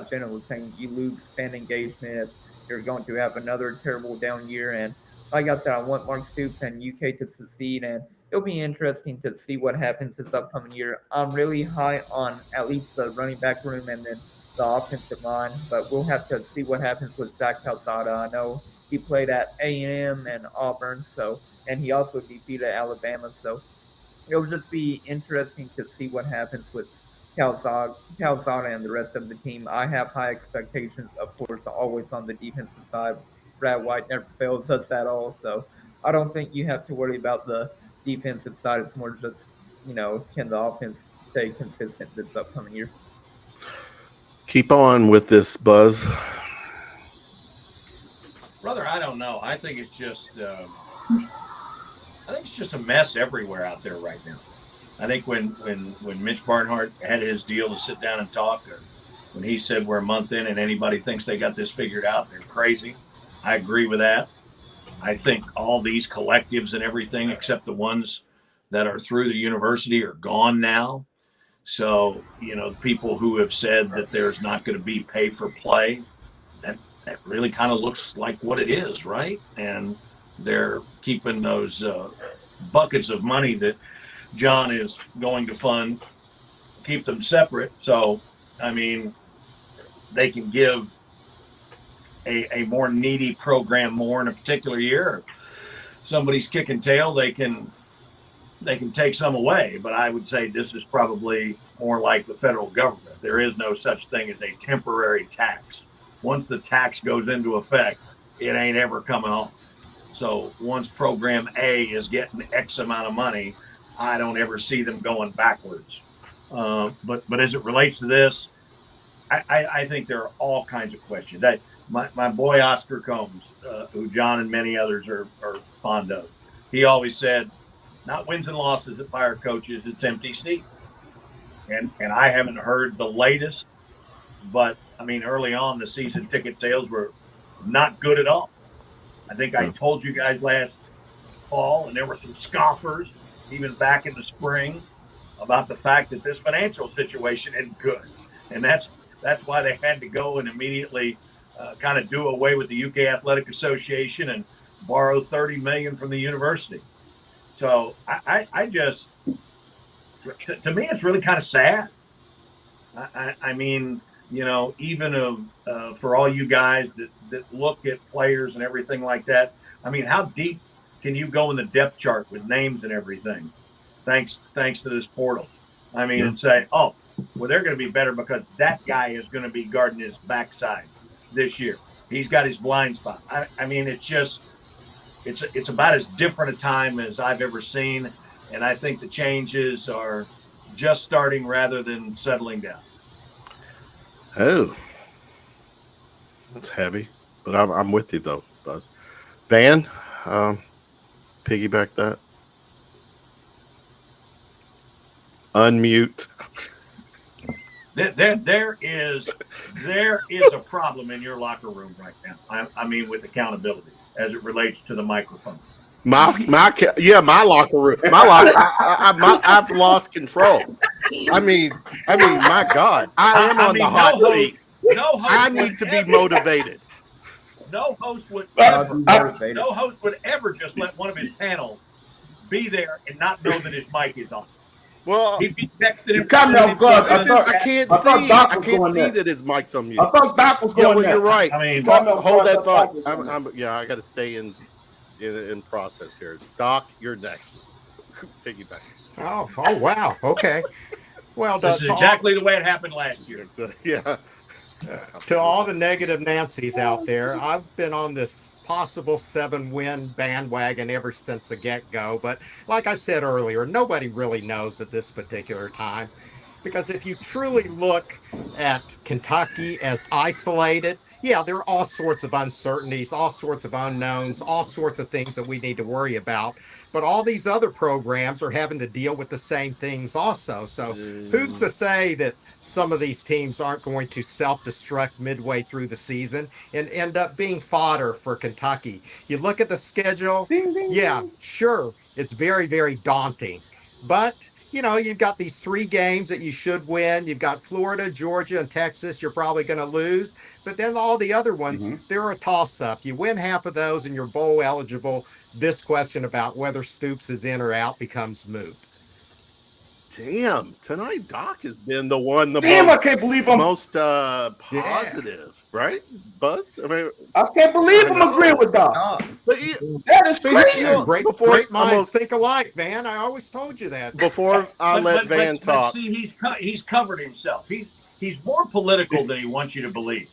Jenna was saying, you lose fan engagement, you're going to have another terrible down year. And like I said, I want Mark Stoops and UK to succeed, and it'll be interesting to see what happens this upcoming year. I'm really high on at least the running back room and then the offensive line, but we'll have to see what happens with Zach Calzada. I know he played at A&M and Auburn, and he also defeated Alabama, so it'll just be interesting to see what happens with Calzada and the rest of the team. I have high expectations, of course, always on the defensive side. Brad White never fails us at all, so I don't think you have to worry about the defensive side. It's more just, can the offense stay consistent this upcoming year? Keep on with this, Buzz. Brother, I don't know. I think it's just a mess everywhere out there right now. I think when Mitch Barnhart had his deal to sit down and talk, or when he said we're a month in and anybody thinks they got this figured out, they're crazy. I agree with that. I think all these collectives and everything, except the ones that are through the university, are gone now. So, people who have said that there's not going to be pay for play, that really kind of looks like what it is, right? And they're keeping those buckets of money that John is going to fund, keep them separate. So, they can give a more needy program more in a particular year. Somebody's kicking tail, they can take some away. But I would say this is probably more like the federal government. There is no such thing as a temporary tax. Once the tax goes into effect, it ain't ever coming off. So once program A is getting X amount of money, I don't ever see them going backwards. But as it relates to this, I think there are all kinds of questions. My boy Oscar Combs, who John and many others are fond of, he always said, not wins and losses that fire coaches, it's empty seats. And I haven't heard the latest, but early on the season ticket sales were not good at all. I think I told you guys last fall, and there were some scoffers even back in the spring about the fact that this financial situation isn't good. And that's why they had to go and immediately kind of do away with the UK Athletic Association and borrow $30 million from the university. So I just, to me, it's really kind of sad. Even for all you guys that look at players and everything like that, how deep can you go in the depth chart with names and everything? Thanks to this portal. And say, oh, well, they're going to be better because that guy is going to be guarding his backside this year. He's got his blind spot. It's just, it's about as different a time as I've ever seen. And I think the changes are just starting rather than settling down. Oh, that's heavy, but I'm with you though, Buzz. Van, piggyback that. Unmute. There is a problem in your locker room right now. With accountability as it relates to the microphone. My locker room. I've lost control. My God, I am on the hot seat. No host. I need to be motivated. No host would ever just let one of his panel be there and not know that his mic is on. Well, He'd be texting him. Caught me off guard. I can't I thought Doc was see going there. that his mic's on mute. I thought Doc was Yeah, going well, there. you're right. I mean, hold that thought. Doc was going there. I got to stay in process here. Doc, you're next. Piggyback. Oh, wow. Okay. Well, this is exactly the way it happened last year. Yeah. to all the negative Nancys out there, I've been on this possible 7-win bandwagon ever since the get-go. But like I said earlier, nobody really knows at this particular time. Because if you truly look at Kentucky as isolated, yeah, there are all sorts of uncertainties, all sorts of unknowns, all sorts of things that we need to worry about. But all these other programs are having to deal with the same things also. So who's to say that some of these teams aren't going to self-destruct midway through the season and end up being fodder for Kentucky? You look at the schedule, yeah, sure, it's very, very daunting. But, you know, you've got these 3 games that you should win. You've got Florida, Georgia, and Texas you're probably going to lose. But then all the other ones, they're a toss-up. You win half of those and you're bowl eligible. This question about whether Stoops is in or out becomes moot. Damn, tonight Doc has been the one. I can't believe I'm most positive, right? Buzz. I can't believe I'm agreeing with Doc. That is crazy. Great minds think alike, man. I always told you that. Before I let Van talk, see, he's covered himself. He's more political than he wants you to believe.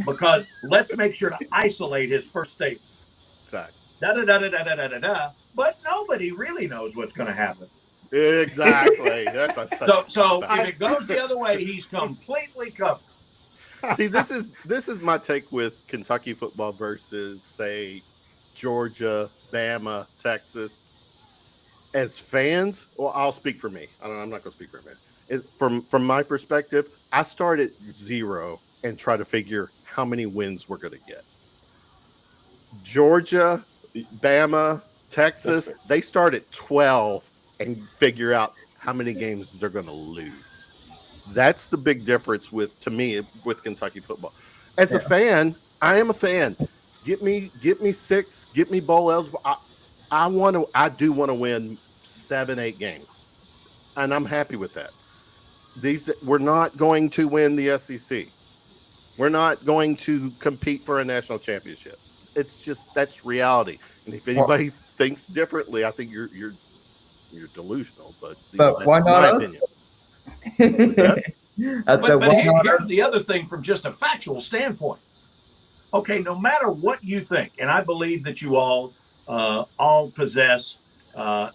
Because let's make sure to isolate his first statement. Da-da-da-da-da-da-da-da. But nobody really knows what's going to happen. Exactly. So if it goes the other way, he's completely covered. See, this is my take with Kentucky football versus, say, Georgia, Bama, Texas. As fans, well, I'll speak for me. I'm not going to speak for a minute. From my perspective, I start at 0 and try to figure how many wins we're going to get. Georgia, Bama, Texas, they start at 12 and figure out how many games they're going to lose. That's the big difference to me with Kentucky football. As a fan, I am a fan. Get me 6, get me bowl eligible. I do want to win 7-8 games, and I'm happy with that. We're not going to win the SEC. We're not going to compete for a national championship. It's just that's reality. And if anybody thinks differently, I think you're delusional. But why not? My opinion. Here's the other thing from just a factual standpoint. Okay, no matter what you think, and I believe that you all possess a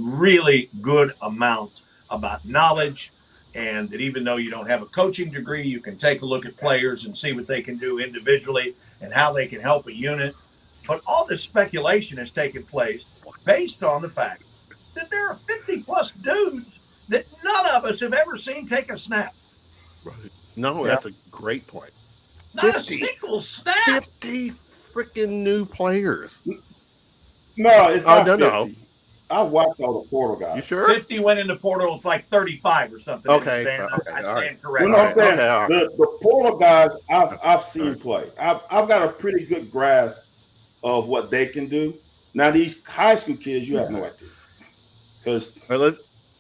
really good amount about knowledge, and that even though you don't have a coaching degree, you can take a look at players and see what they can do individually and how they can help a unit. But all this speculation has taken place based on the fact that there are 50-plus dudes that none of us have ever seen take a snap. Right. No, that's a great point. Not 50, a single snap. 50 freaking new players. No, it's not 50. No. I watched all the portal guys. You sure? 50 went in the portal. It's like 35 or something. Okay. I stand right. corrected. You know what I'm saying? The portal guys I've seen play. I've got a pretty good grasp of what they can do. Now these high school kids, you have no idea, because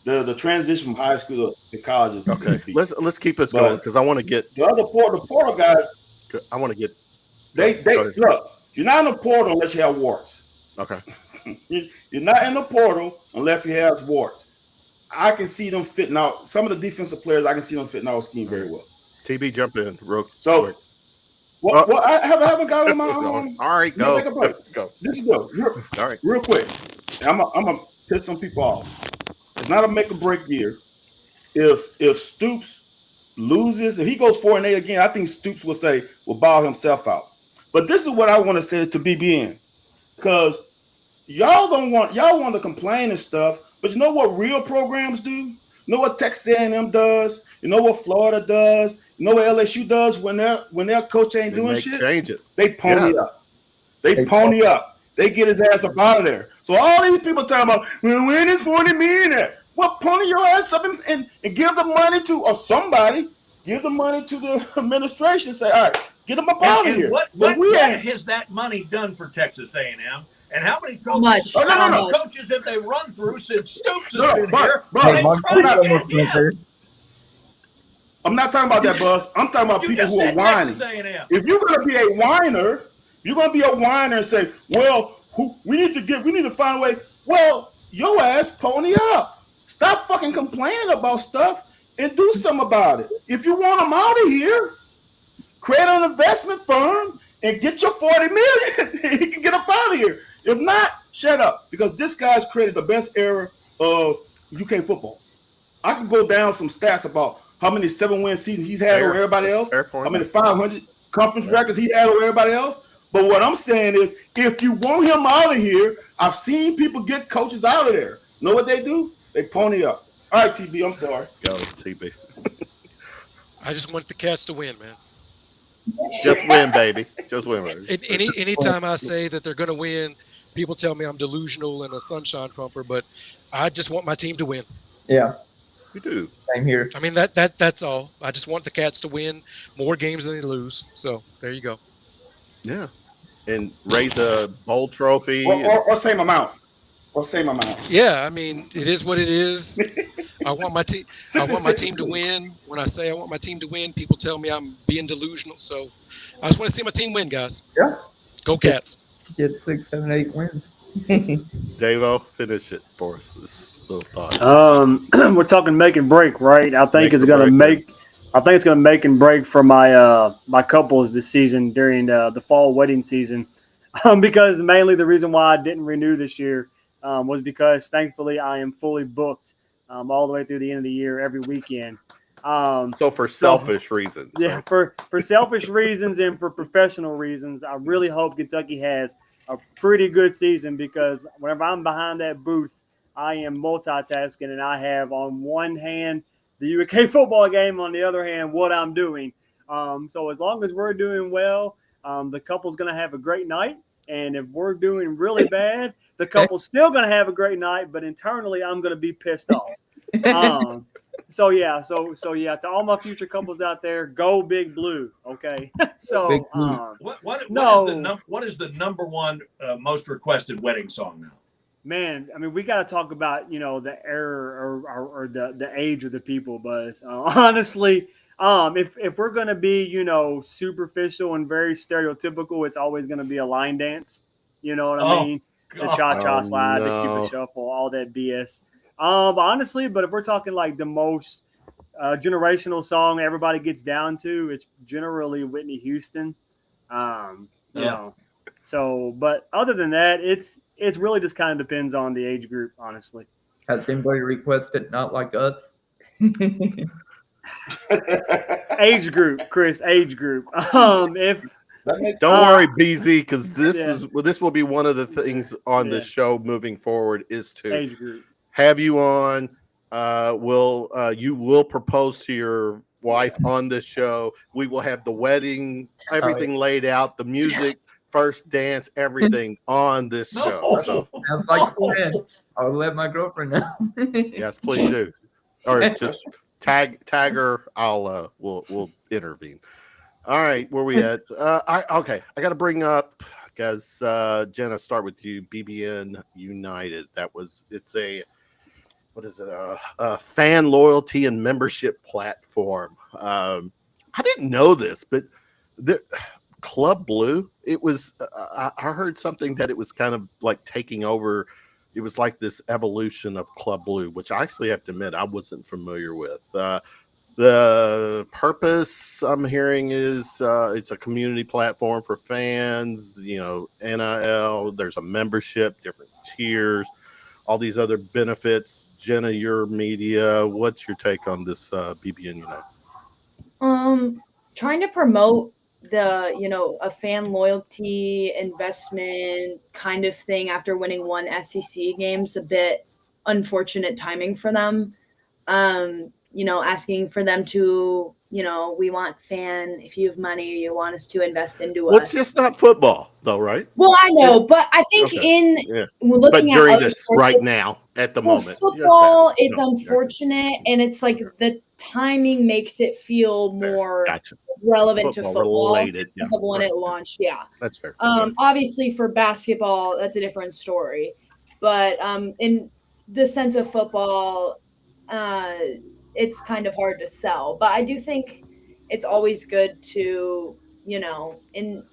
the transition from high school to college is okay. Let's keep this going because I want to get the portal guys. I want to get they look. You're not in the portal unless you have warts. Okay. You're not in the portal unless you have warts. I can see them fitting out. Some of the defensive players, I can see them fitting out scheme very well. TB, jump in real quick. So, I haven't got on my own. All right, go. This is good. All right, real quick. I'm gonna piss some people off. It's not a make or break year. If Stoops loses, if he goes 4-8 again, I think Stoops will bow himself out. But this is what I want to say to BBN, because y'all want to complain and stuff, but you know what real programs do? You know what Texas A&M does? You know what Florida does? You know what LSU does when their coach ain't doing shit? Changes. They pony up. They pony up. They get his ass up out of there. So all these people talking about when is $40 million? Well, pony your ass up and give the money to somebody. Give the money to the administration. Say, all right, get them up out of here. What has that money done for Texas A&M? And how many How much? coaches? Oh, no, How no, many no. coaches have they run through since Stoops has No, been but- here? but- And they Mark, tried to almost get him. there. I'm not talking about that, Buzz. I'm talking about You people just who are said whining. Texas A&M. If you're gonna be a whiner, you're gonna be a whiner and say, "Well, we need to find a way." Well, your ass pony up. Stop fucking complaining about stuff and do something about it. If you want them out of here, create an investment firm and get your 40 million. He can get up out of here. If not, shut up, because this guy's created the best era of UK football. I can go down some stats about how many 7-win seasons he's had over everybody else, how many 500 conference records he had over everybody else. But what I'm saying is, if you want him out of here, I've seen people get coaches out of there. Know what they do? They pony up. All right, TB, I'm sorry. Go, TB. I just want the Cats to win, man. Just win, baby. Just win, baby. Anytime I say that they're going to win, people tell me I'm delusional and a sunshine pumper, but I just want my team to win. Yeah, We do. same here. I mean, that's all. I just want the Cats to win more games than they lose. So there you go. Yeah. And raise a bowl trophy. Or same amount. Or same amount. Yeah, I mean, it is what it is. I want my team. I want my team to win. When I say I want my team to win, people tell me I'm being delusional. So I just want to see my team win, guys. Yeah. Go Cats. Get 6, 7, 8 wins. Davo, finish it for us. This little thought. We're talking make and break, right? I think Make it's or gonna break, I think it's gonna make and break for my my couples this season during the fall wedding season, because mainly the reason why I didn't renew this year was because thankfully I am fully booked all the way through the end of the year every weekend. So for selfish reasons. Yeah, right? for selfish reasons and for professional reasons, I really hope Kentucky has a pretty good season, because whenever I'm behind that booth, I am multitasking, and I have on one hand the UK football game, on the other hand what I'm doing. So as long as we're doing well, the couple's going to have a great night, and if we're doing really bad, the couple's still going to have a great night, but internally I'm going to be pissed off. So yeah, to all my future couples out there, go Big Blue, okay? So What is the number one most requested wedding song now? man, I mean, we got to talk about the error or the age of the people, Buzz. Honestly, if we're gonna be superficial and very stereotypical, it's always gonna be a line dance. You know what I mean? The cha-cha slide, the Cupid shuffle, all that BS. But honestly, if we're talking like the most generational song everybody gets down to, it's generally Whitney Houston. So, but other than that, it's really just kind of depends on the age group, honestly. Has anybody requested Not Like Us? Age group, Chris. Age group. Don't worry, BZ, because this will be one of the things on the show moving forward is to age group. Have you on. You will propose to your wife on this show. We will have the wedding, everything laid out, the music, first dance, everything on this show. So, Sounds like a plan. I'll let my girlfriend know. yes, please do. Or just tag her. We'll intervene. All right, where we at? I got to bring up, guys. Jenna, start with you. BBN United. It's a fan loyalty and membership platform. I didn't know this, but the Club Blue. It was. I heard something that it was kind of like taking over. It was like this evolution of Club Blue, which I actually have to admit I wasn't familiar with. The purpose I'm hearing is it's a community platform for fans, NIL, there's a membership, different tiers, all these other benefits. Jenna, your media, what's your take on this BBN United? Trying to promote a fan loyalty investment kind of thing after winning one SEC game's a bit unfortunate timing for them. Asking for them to, we want if you have money, you want us to invest into us. It's just not football, though, right? Well, I know, but I think looking but during at this right now. at the For moment. football, Yes, it's no, unfortunate, and it's like the timing makes it feel more gotcha. relevant to Football football related, yeah, because of when right. it launched. Yeah. That's fair. Obviously, for basketball, that's a different story. But in the sense of football, uh, it's kind of hard to sell. But I do think it's always good to, in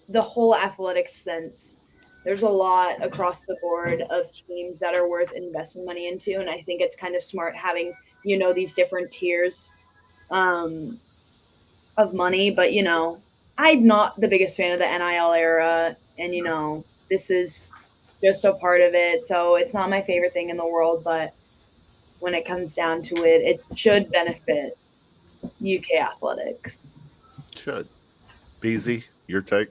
the whole athletics sense, there's a lot across the board of teams that are worth investing money into. And I think it's kind of smart having, these different tiers of money. But, I'm not the biggest fan of the NIL era. And, this is just a part of it. So it's not my favorite thing in the world. But when it comes down to it, it should benefit UK athletics. Should. BZ, your take?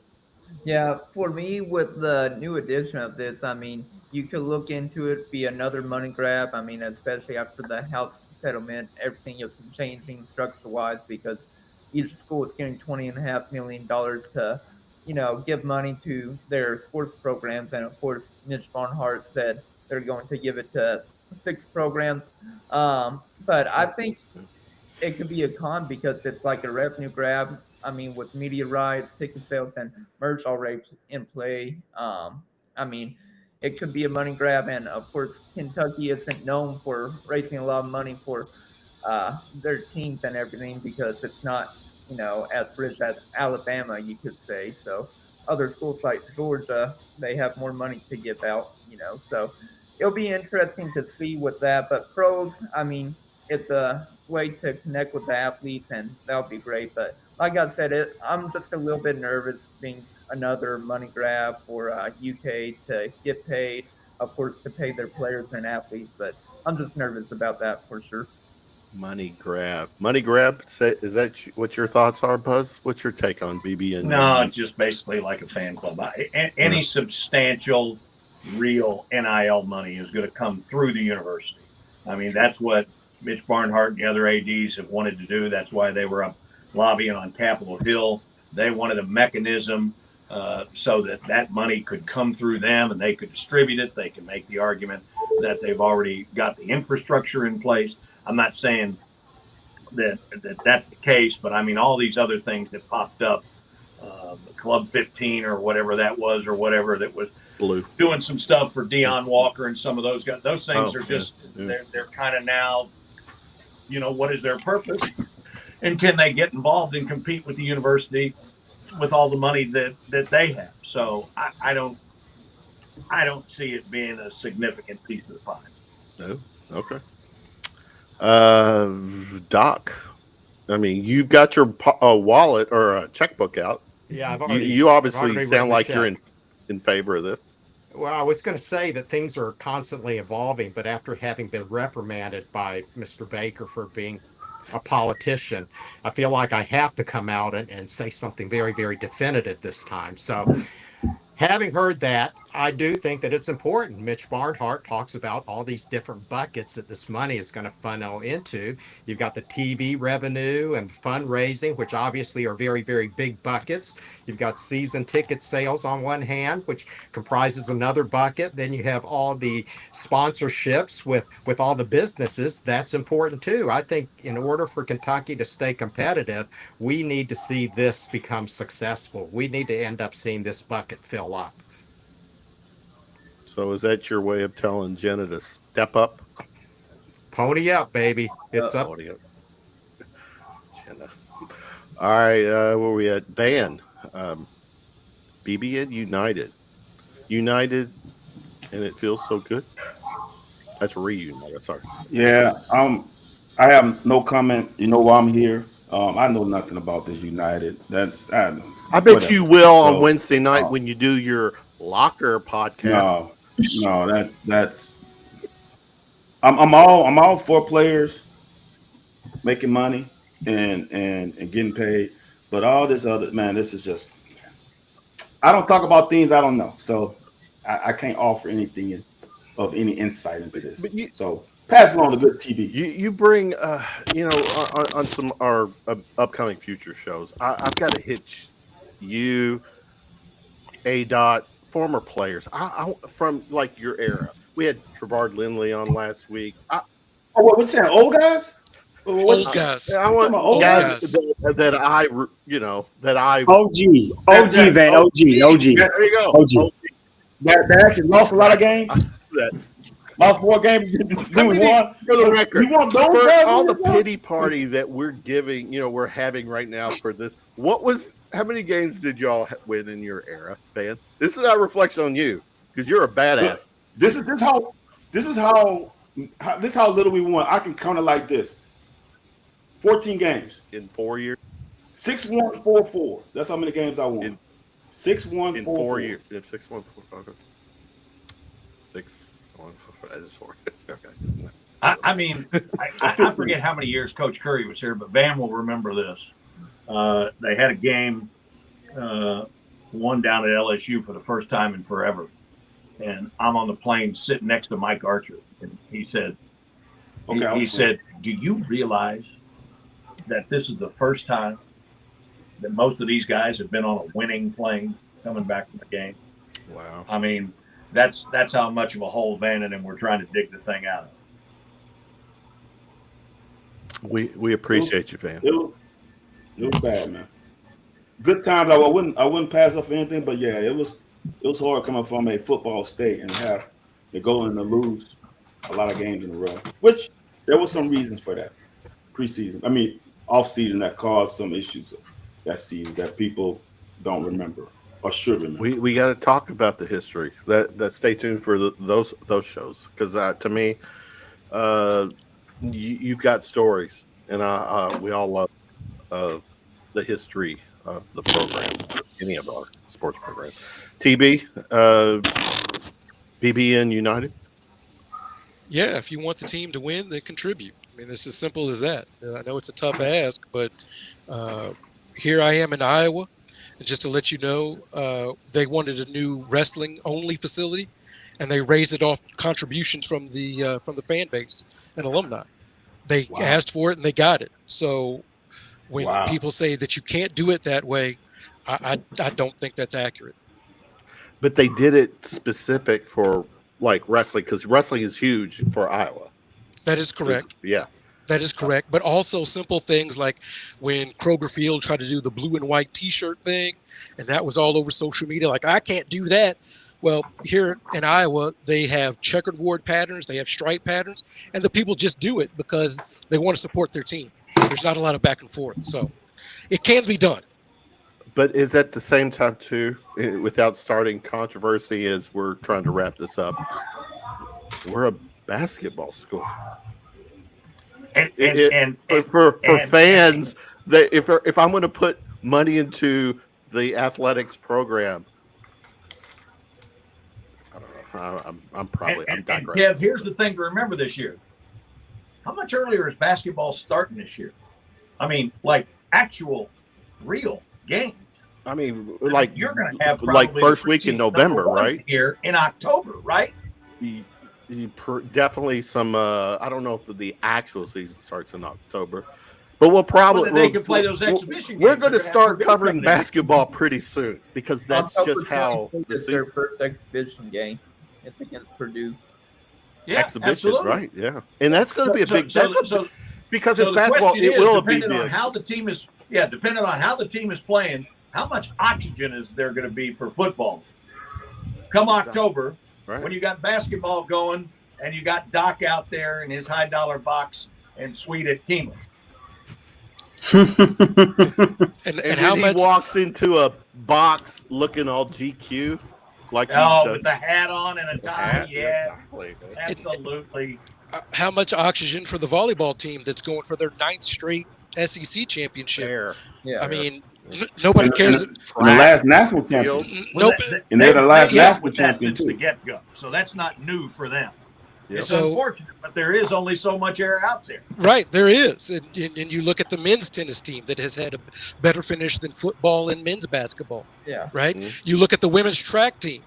Yeah, for me, with the new edition of this, I mean, you could look into it, be another money grab. I mean, especially after the house settlement, everything is changing structure wise because each school is getting $20.5 million to, give money to their sports programs. And of course, Mitch Barnhart said they're going to give it to 6 programs. But I think it could be a con because it's like a revenue grab. I mean, with media rights, ticket sales, and merch already in play. I mean, it could be a money grab, and of course, Kentucky isn't known for raising a lot of money for their teams and everything because it's not, as rich as Alabama, you could say. So other schools like Georgia, they have more money to give out, So it'll be interesting to see with that. But pros, I mean, it's a way to connect with the athletes, and that'll be great. But like I said, I'm just a little bit nervous being another money grab for UK to get paid, of course, to pay their players and athletes. But I'm just nervous about that for sure. Money grab. Money grab? Is that what your thoughts are, Buzz? What's your take on BBN? No, it's just basically like a fan club. Any substantial, real NIL money is going to come through the university. I mean, that's what Mitch Barnhart and the other ADs have wanted to do. That's why they were up lobbying on Capitol Hill. They wanted a mechanism so that money could come through them and they could distribute it. They can make the argument that they've already got the infrastructure in place. I'm not saying that's the case, but I mean, all these other things that popped up, Club 15 or whatever that was, or whatever that was Blue doing some stuff for Deion Walker and some of those guys. Those things are just, they're kind of now, what is their purpose? And can they get involved and compete with the university with all the money that they have? So I don't see it being a significant piece of the pie. No? Okay. Doc, I mean, you've got your wallet or a checkbook out. Yeah, You obviously already sound like you're check. in favor of this. Well, I was going to say that things are constantly evolving, but after having been reprimanded by Mr. Baker for being a politician, I feel like I have to come out and say something very, very definitive this time. So, having heard that, I do think that it's important. Mitch Barnhart talks about all these different buckets that this money is going to funnel into. You've got the TV revenue and fundraising, which obviously are very, very big buckets. You've got season ticket sales on one hand, which comprises another bucket. Then you have all the sponsorships with all the businesses. That's important too. I think in order for Kentucky to stay competitive, we need to see this become successful. We need to end up seeing this bucket fill up. So is that your way of telling Jenna to step up? Pony up, baby. It's up. Audio. Jenna. All right, where are we at? Van. BBN United. United, and it feels so good. That's reunited. Sorry. Yeah, I have no comment. You know why I'm here. I know nothing about this United. I bet you will on Wednesday night when you do your locker podcast. No, I'm all for players making money and getting paid, but all this other, man, this is just, I don't talk about things I don't know, so I can't offer anything of any insight into this. So pass along the good TV. You bring, on some our upcoming future shows. I've got to hit you, A. Dot, former players. From like your era. We had Trevard Lindley on last week. What's that? Old guys? Old guys. I want old guys guys. that I OG Van, OG. There you go. OG. That actually lost a lot of games. That, Lost more games than we won. for the record, You want those for guys? all the pity party that we're giving, we're having right now for this. How many games did y'all win in your era, Van? This is not a reflection on you because you're a badass. This is how little we won. I can count it like this: 14 games In 4 years. 6-1, 4-4. That's how many games I won. In 6-1, In 4-4. 4 years. Yeah, 6, 1, 4, okay. 6, 1, 4, that is 4. Okay. I mean, I forget how many years Coach Curry was here, but Van will remember this. They had a game, one down at LSU for the first time in forever. And I'm on the plane sitting next to Mike Archer. And he said, he said, do you realize that this is the first time that most of these guys have been on a winning plane coming back from the game? Wow. I mean, that's how much of a hole Van and we're trying to dig the thing out of. We appreciate you, Van. It was bad, man. Good times. I wouldn't pass up for anything, but yeah, it was hard coming from a football state and have to go and to lose a lot of games in a row. Which there was some reasons for that. Preseason, off season that caused some issues that season that people don't remember or should remember. We got to talk about the history. That stay tuned for those shows because to me, you've got stories, and we all love the history of the program, any of our sports programs. TB, BBN United. Yeah, if you want the team to win, then contribute. I mean, it's as simple as that. I know it's a tough ask, but here I am in Iowa. And just to let you know, they wanted a new wrestling-only facility, and they raised it off contributions from the fan base and alumni. They asked for it, and they got it. So when people say that you can't do it that way, I don't think that's accurate. But they did it specific for like wrestling because wrestling is huge for Iowa. That is correct. Yeah. That is correct. But also simple things like when Kroger Field tried to do the blue and white T-shirt thing, and that was all over social media. Like, I can't do that. Well, here in Iowa, they have checkerboard patterns, they have stripe patterns, and the people just do it because they want to support their team. There's not a lot of back and forth. So it can be done. But is at the same time, too, without starting controversy as we're trying to wrap this up, we're a basketball school. And for fans, that if I'm going to put money into the athletics program, I don't know. I'm digressing. Kev, here's the thing to remember this year. How much earlier is basketball starting this year? I mean, like actual, real games. I mean, like you're going to have like first week in November, right? Here in October, right? Definitely some. I don't know if the actual season starts in October, but we'll probably they can play those exhibition games. We're going to start covering basketball pretty soon because that's October just how the is their first exhibition game. It's against Purdue. Yeah, exhibition, absolutely. right? Yeah, and that's going to be a big. Because so it's basketball, it will be depending big. on how the team is. Yeah, depending on how the team is playing, how much oxygen is there going to be for football? Come October, right. When you got basketball going and you got Doc out there in his high-dollar box and suite at Keeneland. and how much he walks into a box looking all GQ, like with the hat on and a tie. Yes, exactly. Absolutely. How much oxygen for the volleyball team that's going for their 9th straight SEC championship? Fair. Yeah, I mean, nobody cares. In the last national championship. Nope. And they're the last national champion since the too. get-go, so that's not new for them. Yeah. It's So- unfortunate, but there is only so much air out there. Right, there is. And you look at the men's tennis team that has had a better finish than football and men's basketball, yeah. right? Mhm. You look at the women's track team.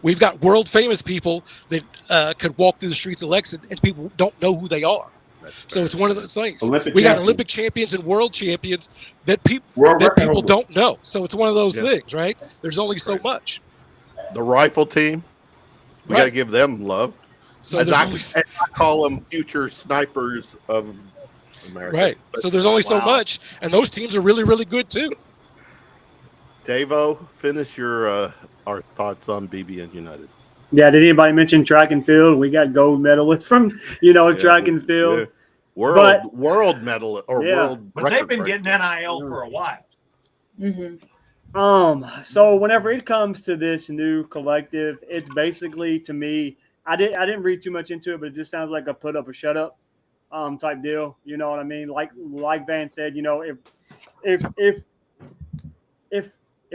We've got world famous people that could walk through the streets of Lexington and people don't know who they are. So it's one of those things. Olympic We got champions. Olympic champions and world champions that World people record holders. don't know. So it's one of those Yeah. things, right? There's only so much. The rifle team. We got to give them love. So As there's I, only, as I call them future snipers of America. right. But, So there's only so wow. much, and those teams are really, really good too. Davo, finish your our thoughts on BBN United. Yeah, did anybody mention track and field? We got gold medalists from, track and field. Yeah. World medal or Yeah. world But they've been record getting NIL for a while. So whenever it comes to this new collective, it's basically, to me, I didn't read too much into it, but it just sounds like a put up or shut up type deal. You know what I mean? Like Van said, if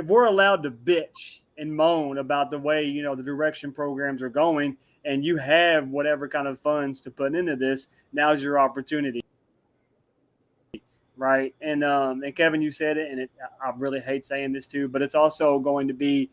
we're allowed to bitch and moan about the way, the direction programs are going, and you have whatever kind of funds to put into this, now's your opportunity. Right. And Kevin, you said it, and I really hate saying this too, but it's also going to be,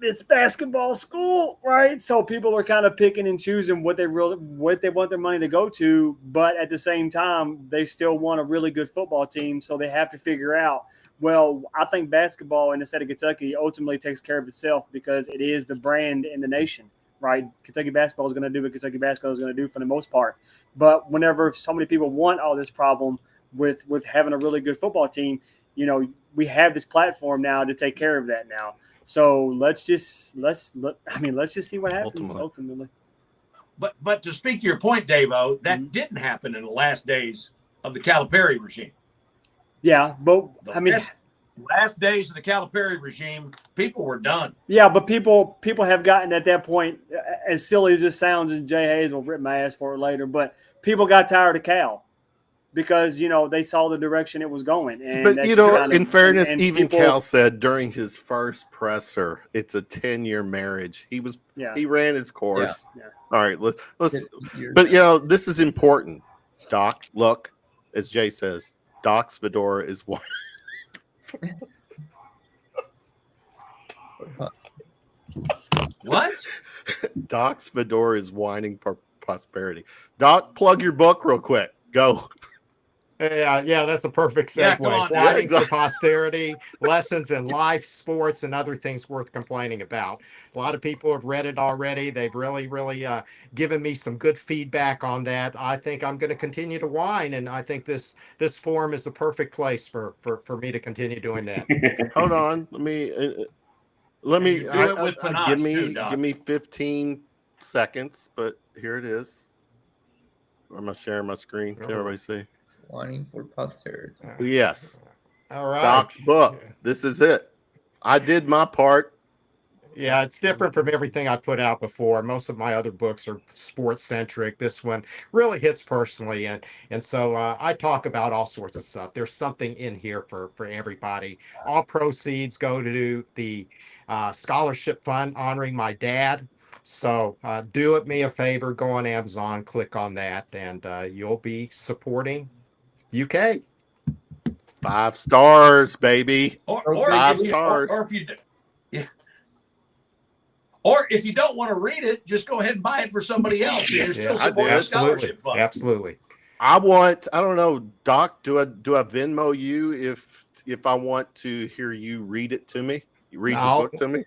it's basketball school, right? So people are kind of picking and choosing what they want their money to go to, but at the same time, they still want a really good football team. So they have to figure out, well, I think basketball in the state of Kentucky ultimately takes care of itself because it is the brand in the nation, right? Kentucky basketball is going to do what Kentucky basketball is going to do for the most part. But whenever so many people want all this problem with having a really good football team, we have this platform now to take care of that now. So let's just see what happens ultimately. But to speak to your point, Davo, that didn't happen in the last days of the Calipari regime. Yeah, but last days of the Calipari regime, people were done. Yeah, but people have gotten at that point, as silly as this sounds, and Jay Hayes will rip my ass for it later, but people got tired of Cal because, they saw the direction it was going. And but, in fairness, and even Cal said during his first presser, it's a 10-year marriage. He ran his course. Yeah. All right, let's but, this is important. Doc, look, as Jay says, Doc's fedora is one. What? Doc's fedora is whining for prosperity. Doc, plug your book real quick. Go. Yeah, that's a perfect Yeah, segue. come on, Whining for posterity, lessons in life, sports, and other things worth complaining about. A lot of people have read it already. They've really, really given me some good feedback on that. I think I'm going to continue to whine, and I think this forum is the perfect place for me to continue doing that. Hold on. Let me do it with panache too, Doc. give me 15 seconds, but here it is. Am I sharing my screen? Can everybody see? Wanting for posterity. Yes. All right. Doc's book. This is it. I did my part. Yeah, it's different from everything I put out before. Most of my other books are sports centric. This one really hits personally, and so I talk about all sorts of stuff. There's something in here for everybody. All proceeds go to the scholarship fund honoring my dad. So do it me a favor, go on Amazon, click on that, and you'll be supporting UK. 5 stars, baby. Or 5 if you, stars. or if you, yeah. Or if you don't want to read it, just go ahead and buy it for somebody else. And you're still supporting the scholarship fund. Absolutely. I don't know, Doc, do I Venmo you if I want to hear you read it to me? You read the book to me?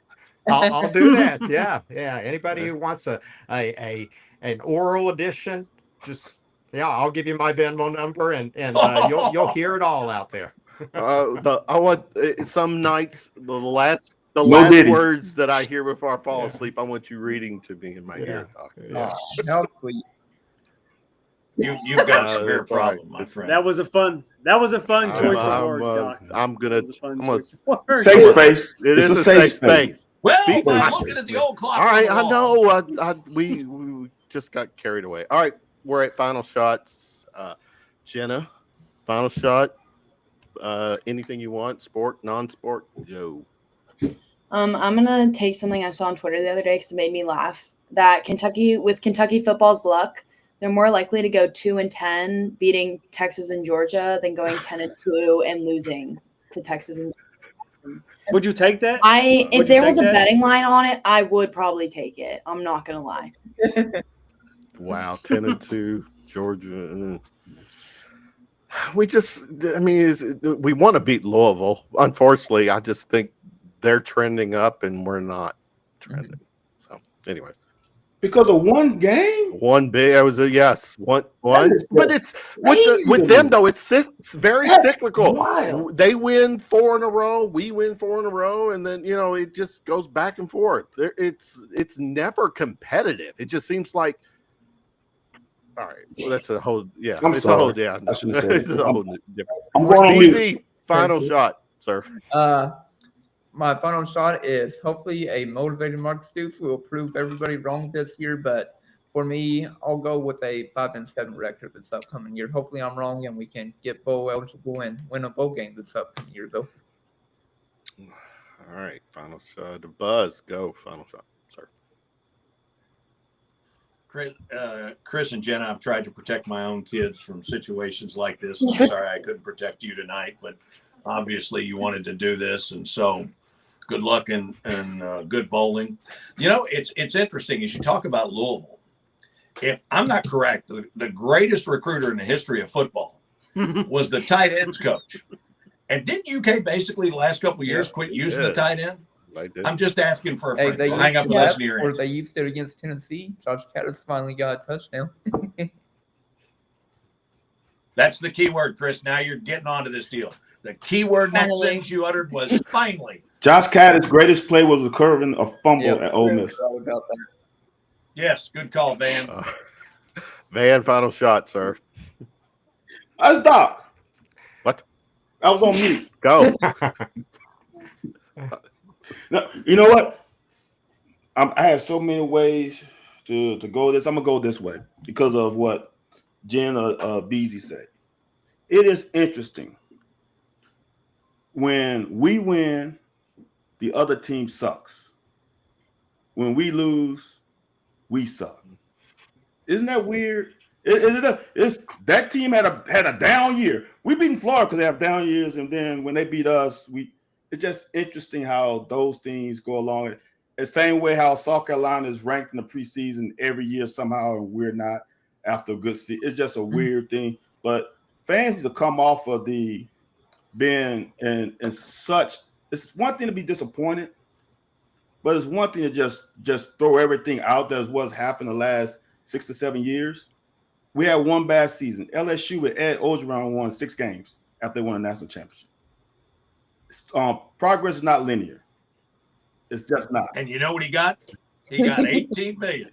I'll do that. Yeah. Anybody who wants an oral edition, just I'll give you my Venmo number, and you'll hear it all out there. I want some nights the last words that I hear before I fall asleep. I want you reading to me in my ear, Doc. How sweet. You've got a severe problem, my friend. That was a fun choice of words, Doc. I'm gonna safe space. It's a safe space. Well, by looking at the old clock. All right, I know. We just got carried away. All right, we're at final shots. Jenna, final shot. Anything you want? Sport, non-sport? Go. I'm gonna take something I saw on Twitter the other day because it made me laugh. That Kentucky football's luck, they're more likely to go 2-10, beating Texas and Georgia, than going 10-2 and losing to Texas and Georgia. Would you take that? If there was a betting line on it, I would probably take it. I'm not gonna lie. Wow, 10-2, Georgia. We want to beat Louisville. Unfortunately, I just think they're trending up and we're not trending. So anyway, Because of one game. one big. I was a yes. One. is But it's crazy with to them me. though. It's very That's cyclical. wild. They win 4 in a row. We win 4 in a row, and then it just goes back and forth. It's never competitive. It just seems like. All right, well, that's a whole I'm it's sorry. a whole yeah. I shouldn't have said It's it. a whole different. I'm going on mute. BZ, final shot, sir. My final shot is hopefully a motivated Mark Stoops will prove everybody wrong this year. But for me, I'll go with a 5-7 record this upcoming year. Hopefully, I'm wrong and we can get bowl eligible and win a bowl game this upcoming year, though. All right, final shot. Buzz, go. Final shot, sir. Chris and Jenna, I've tried to protect my own kids from situations like this. I'm sorry I couldn't protect you tonight, but obviously you wanted to do this, and so good luck and good bowling. It's interesting as you talk about Louisville. If I'm not correct, the greatest recruiter in the history of football was the tight ends coach. And didn't UK basically the last couple of years quit using the tight end? I did. I'm just asking for a Hey, friend. they Well, hang up and listen to your or answer. they used it against Tennessee. Josh Caddis finally got a touchdown. That's the key word, Chris. Now you're getting onto this deal. The key word in that Finally. sentence you uttered was finally. Josh Caddis' greatest play was recovering a fumble at Ole Miss. About that. Yes, good call, Van. Van, final shot, sir. That's Doc. What? I was on mute. Go. No, you know what? I had so many ways to go this. I'm gonna go this way because of what Jenna Beasy said. It is interesting when we win, the other team sucks. When we lose, we suck. Isn't that weird? That team had a down year. We beat Florida because they have down years, and then when they beat us, it's just interesting how those things go along. The same way how South Carolina is ranked in the preseason every year somehow, and we're not after a good season. It's just a weird thing. But fans need to come off of the being and such. It's one thing to be disappointed, but it's one thing to just throw everything out there as what's happened the last 6 to 7 years. We had one bad season. LSU with Ed Orgeron won 6 games after they won a national championship. Progress is not linear. It's just not. And you know what he got? He got 18 million.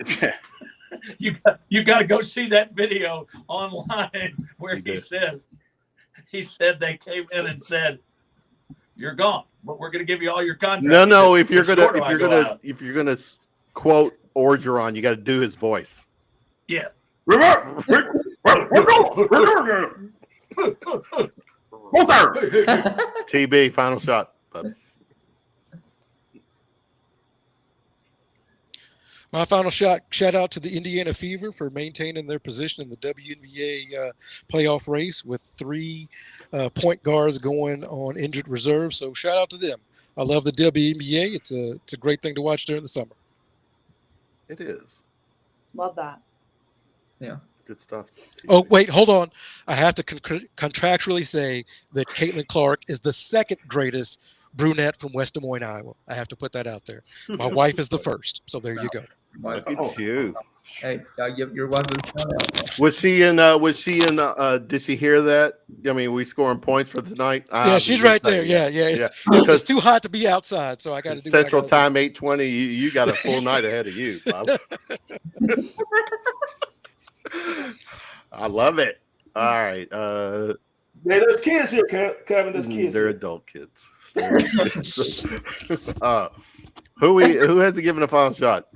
You got to go see that video online where he said they came in and said, "You're gone, but we're going to give you all your contracts." No. He said, If you're gonna quote Orgeron, you got to do his voice. yeah. TB, final shot. My final shout out to the Indiana Fever for maintaining their position in the WNBA playoff race with 3 point guards going on injured reserve. So shout out to them. I love the WNBA. It's a great thing to watch during the summer. It is. Love that. Yeah. Good stuff. Oh, wait, hold on. I have to contractually say that Caitlin Clark is the second greatest brunette from West Des Moines, Iowa. I have to put that out there. My wife is the first. So there you go. Look at you. Hey, gotta give your wife a shout out. Was she in? Did she hear that? I mean, we scoring points for tonight. Yeah, she's right there. Yeah. It's too hot to be outside, so I got to do Central Time 8:20. You got a full night ahead of you, Bob. I love it. All right. Yeah, there's kids here, Kevin. There's kids. They're here. adult kids. Who hasn't given a final shot?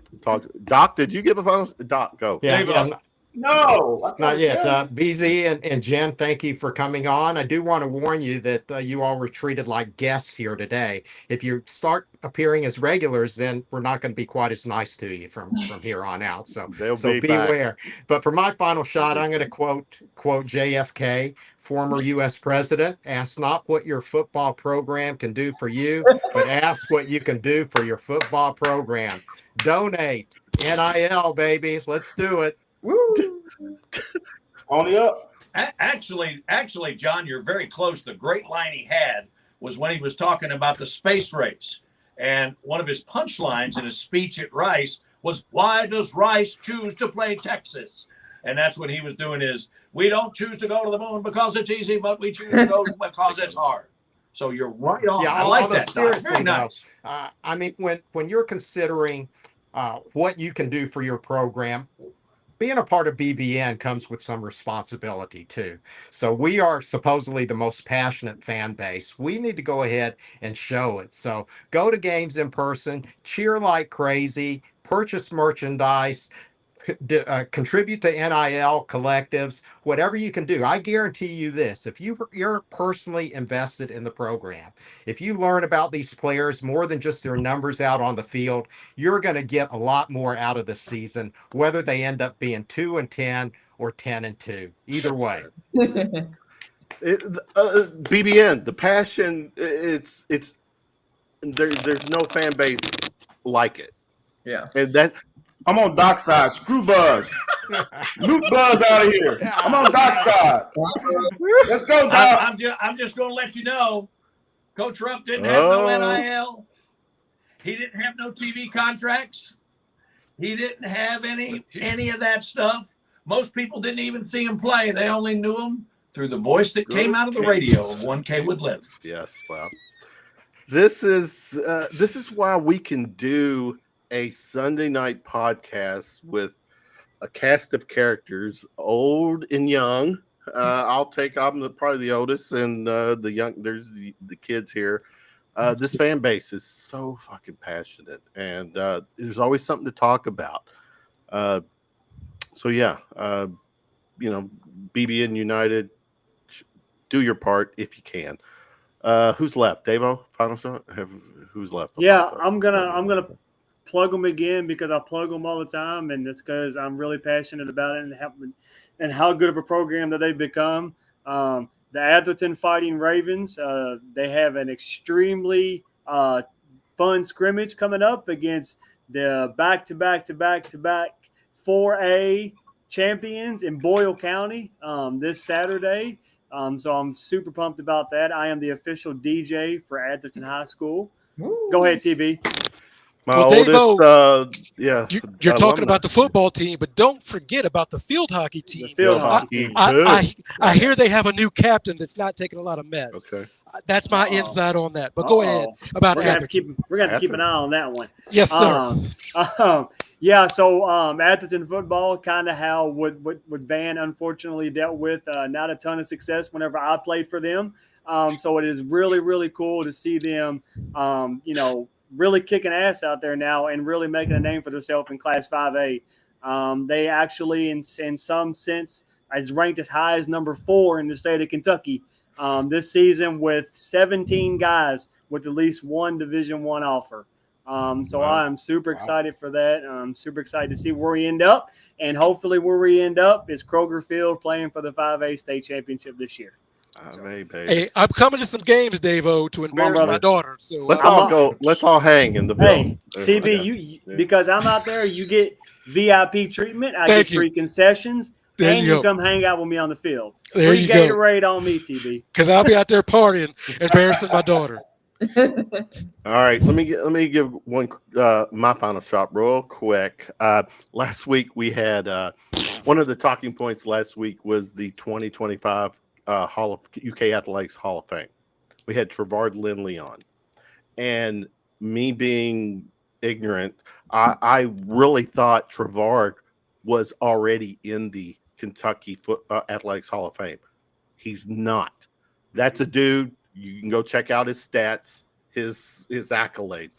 Doc, did you give a final? Doc, go. Yeah, No, not yet. BZ and Jen, thank you for coming on. I do want to warn you that you all were treated like guests here today. If you start appearing as regulars, then we're not going to be quite as nice to you from here on out. So beware. But for my final shot, I'm going to quote JFK, former U.S. president. Ask not what your football program can do for you, but ask what you can do for your football program. Donate. NIL, baby. Let's do it. Woo! Only up. Actually, John, you're very close. The great line he had was when he was talking about the space race. And one of his punchlines in his speech at Rice was, "Why does Rice choose to play Texas?" And that's when he was doing his, "We don't choose to go to the moon because it's easy, but we choose to go because it's hard." So you're right on. Yeah, I like although that. Doc. seriously, Very nice. I mean, when you're considering what you can do for your program, being a part of BBN comes with some responsibility too. So we are supposedly the most passionate fan base. We need to go ahead and show it. So go to games in person, cheer like crazy, purchase merchandise, contribute to NIL collectives, whatever you can do. I guarantee you this: if you're personally invested in the program, if you learn about these players more than just their numbers out on the field, you're going to get a lot more out of the season, whether they end up being 2-10 or 10-2. Either way. BBN, the passion, there's no fan base like it. Yeah. And that I'm on Doc's side. Screw Buzz. Luke Buzz out of here. I'm on Doc's side. Let's go, Doc. I'm just going to let you know, Coach Rupp didn't have no NIL. He didn't have no TV contracts. He didn't have any of that stuff. Most people didn't even see him play. They only knew him through the voice that came out of the radio of 1K would live. Yes, well, this is why we can do a Sunday night podcast with a cast of characters, old and young. I'm probably the oldest, and the young. There's the kids here. This fan base is so fucking passionate, and there's always something to talk about. So yeah, BBN United, do your part if you can. Who's left? Davo, final shot. Who's left? Yeah, I'm gonna plug them again because I plug them all the time, and it's because I'm really passionate about it and how good of a program that they've become. The Atherton Fighting Ravens, they have an extremely fun scrimmage coming up against the back-to-back 4A champions in Boyle County this Saturday. So I'm super pumped about that. I am the official DJ for Atherton High School. Woo. Go ahead, TB. My Well, oldest, You're talking about the football team, but don't forget about the field hockey team. Field hockey. I hear they have a new captain that's not taking a lot of mess. Okay. That's my insight on that. But go ahead about We're gonna have to Atherton. keep an eye on that one. Yes, sir. Yeah, so Atherton football, kind of how what Van unfortunately dealt with, not a ton of success whenever I played for them. So it is really, really cool to see them, really kicking ass out there now and really making a name for themselves in Class 5A. They actually, in some sense, is ranked as high as number 4 in the state of Kentucky this season, with 17 guys with at least one Division I offer. So Wow. I'm super excited for that. I'm super excited to see where we end up. And hopefully where we end up is Kroger Field playing for the 5A state championship this year. Hey, I'm coming to some games, Davo, to embarrass my daughter. So let's all go. Let's all hang in the building. Hey, TB, because I'm out there, you get VIP treatment. I get free concessions, and you come hang out with me on the field. There free you Gatorade go. On me, TB. Because I'll be out there partying, embarrassing my daughter. All right, let me give one my final shot real quick. Last week we had one of the talking points. Last week was the 2025 UK Athletics Hall of Fame. We had Trevard Lindley on, and me being ignorant, I really thought Trevard was already in the Kentucky Athletics Hall of Fame. He's not. That's a dude. You can go check out his stats, his accolades.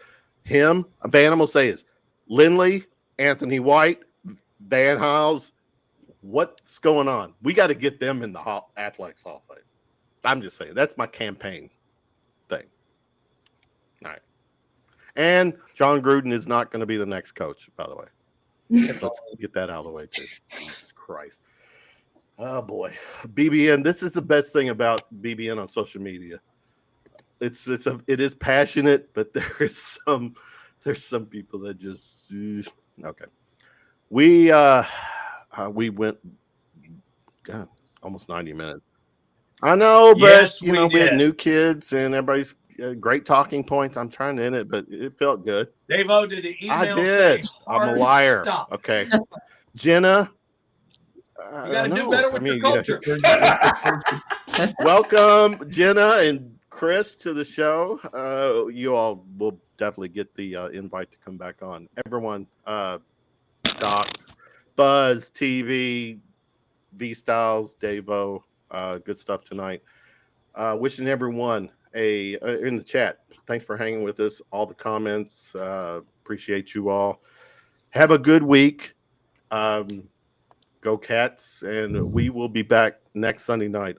Him, Van, I'm gonna say is Lindley, Anthony White, Van Hiles. What's going on? We got to get them in the Athletics Hall of Fame. I'm just saying that's my campaign thing. All right. And John Gruden is not going to be the next coach, by the way. Let's get that out of the way too. Jesus Christ. Oh boy, BBN. This is the best thing about BBN on social media. It is passionate, but there's some people that just okay. We went almost 90 minutes. I know, but Yes, we had new kids and everybody's great talking points. I'm trying to end it, but it felt good. Dave-O, did the email I did. say I'm a hard liar. stop? Okay. Jenna. You got to do better with your culture. Welcome, Jenna and Chris, to the show. You all will definitely get the invite to come back on. Everyone, Doc, Buzz, TV, V Styles, Dave-O, good stuff tonight. Wishing everyone in the chat. Thanks for hanging with us. All the comments. Appreciate you all. Have a good week. Go Cats, and we will be back next Sunday night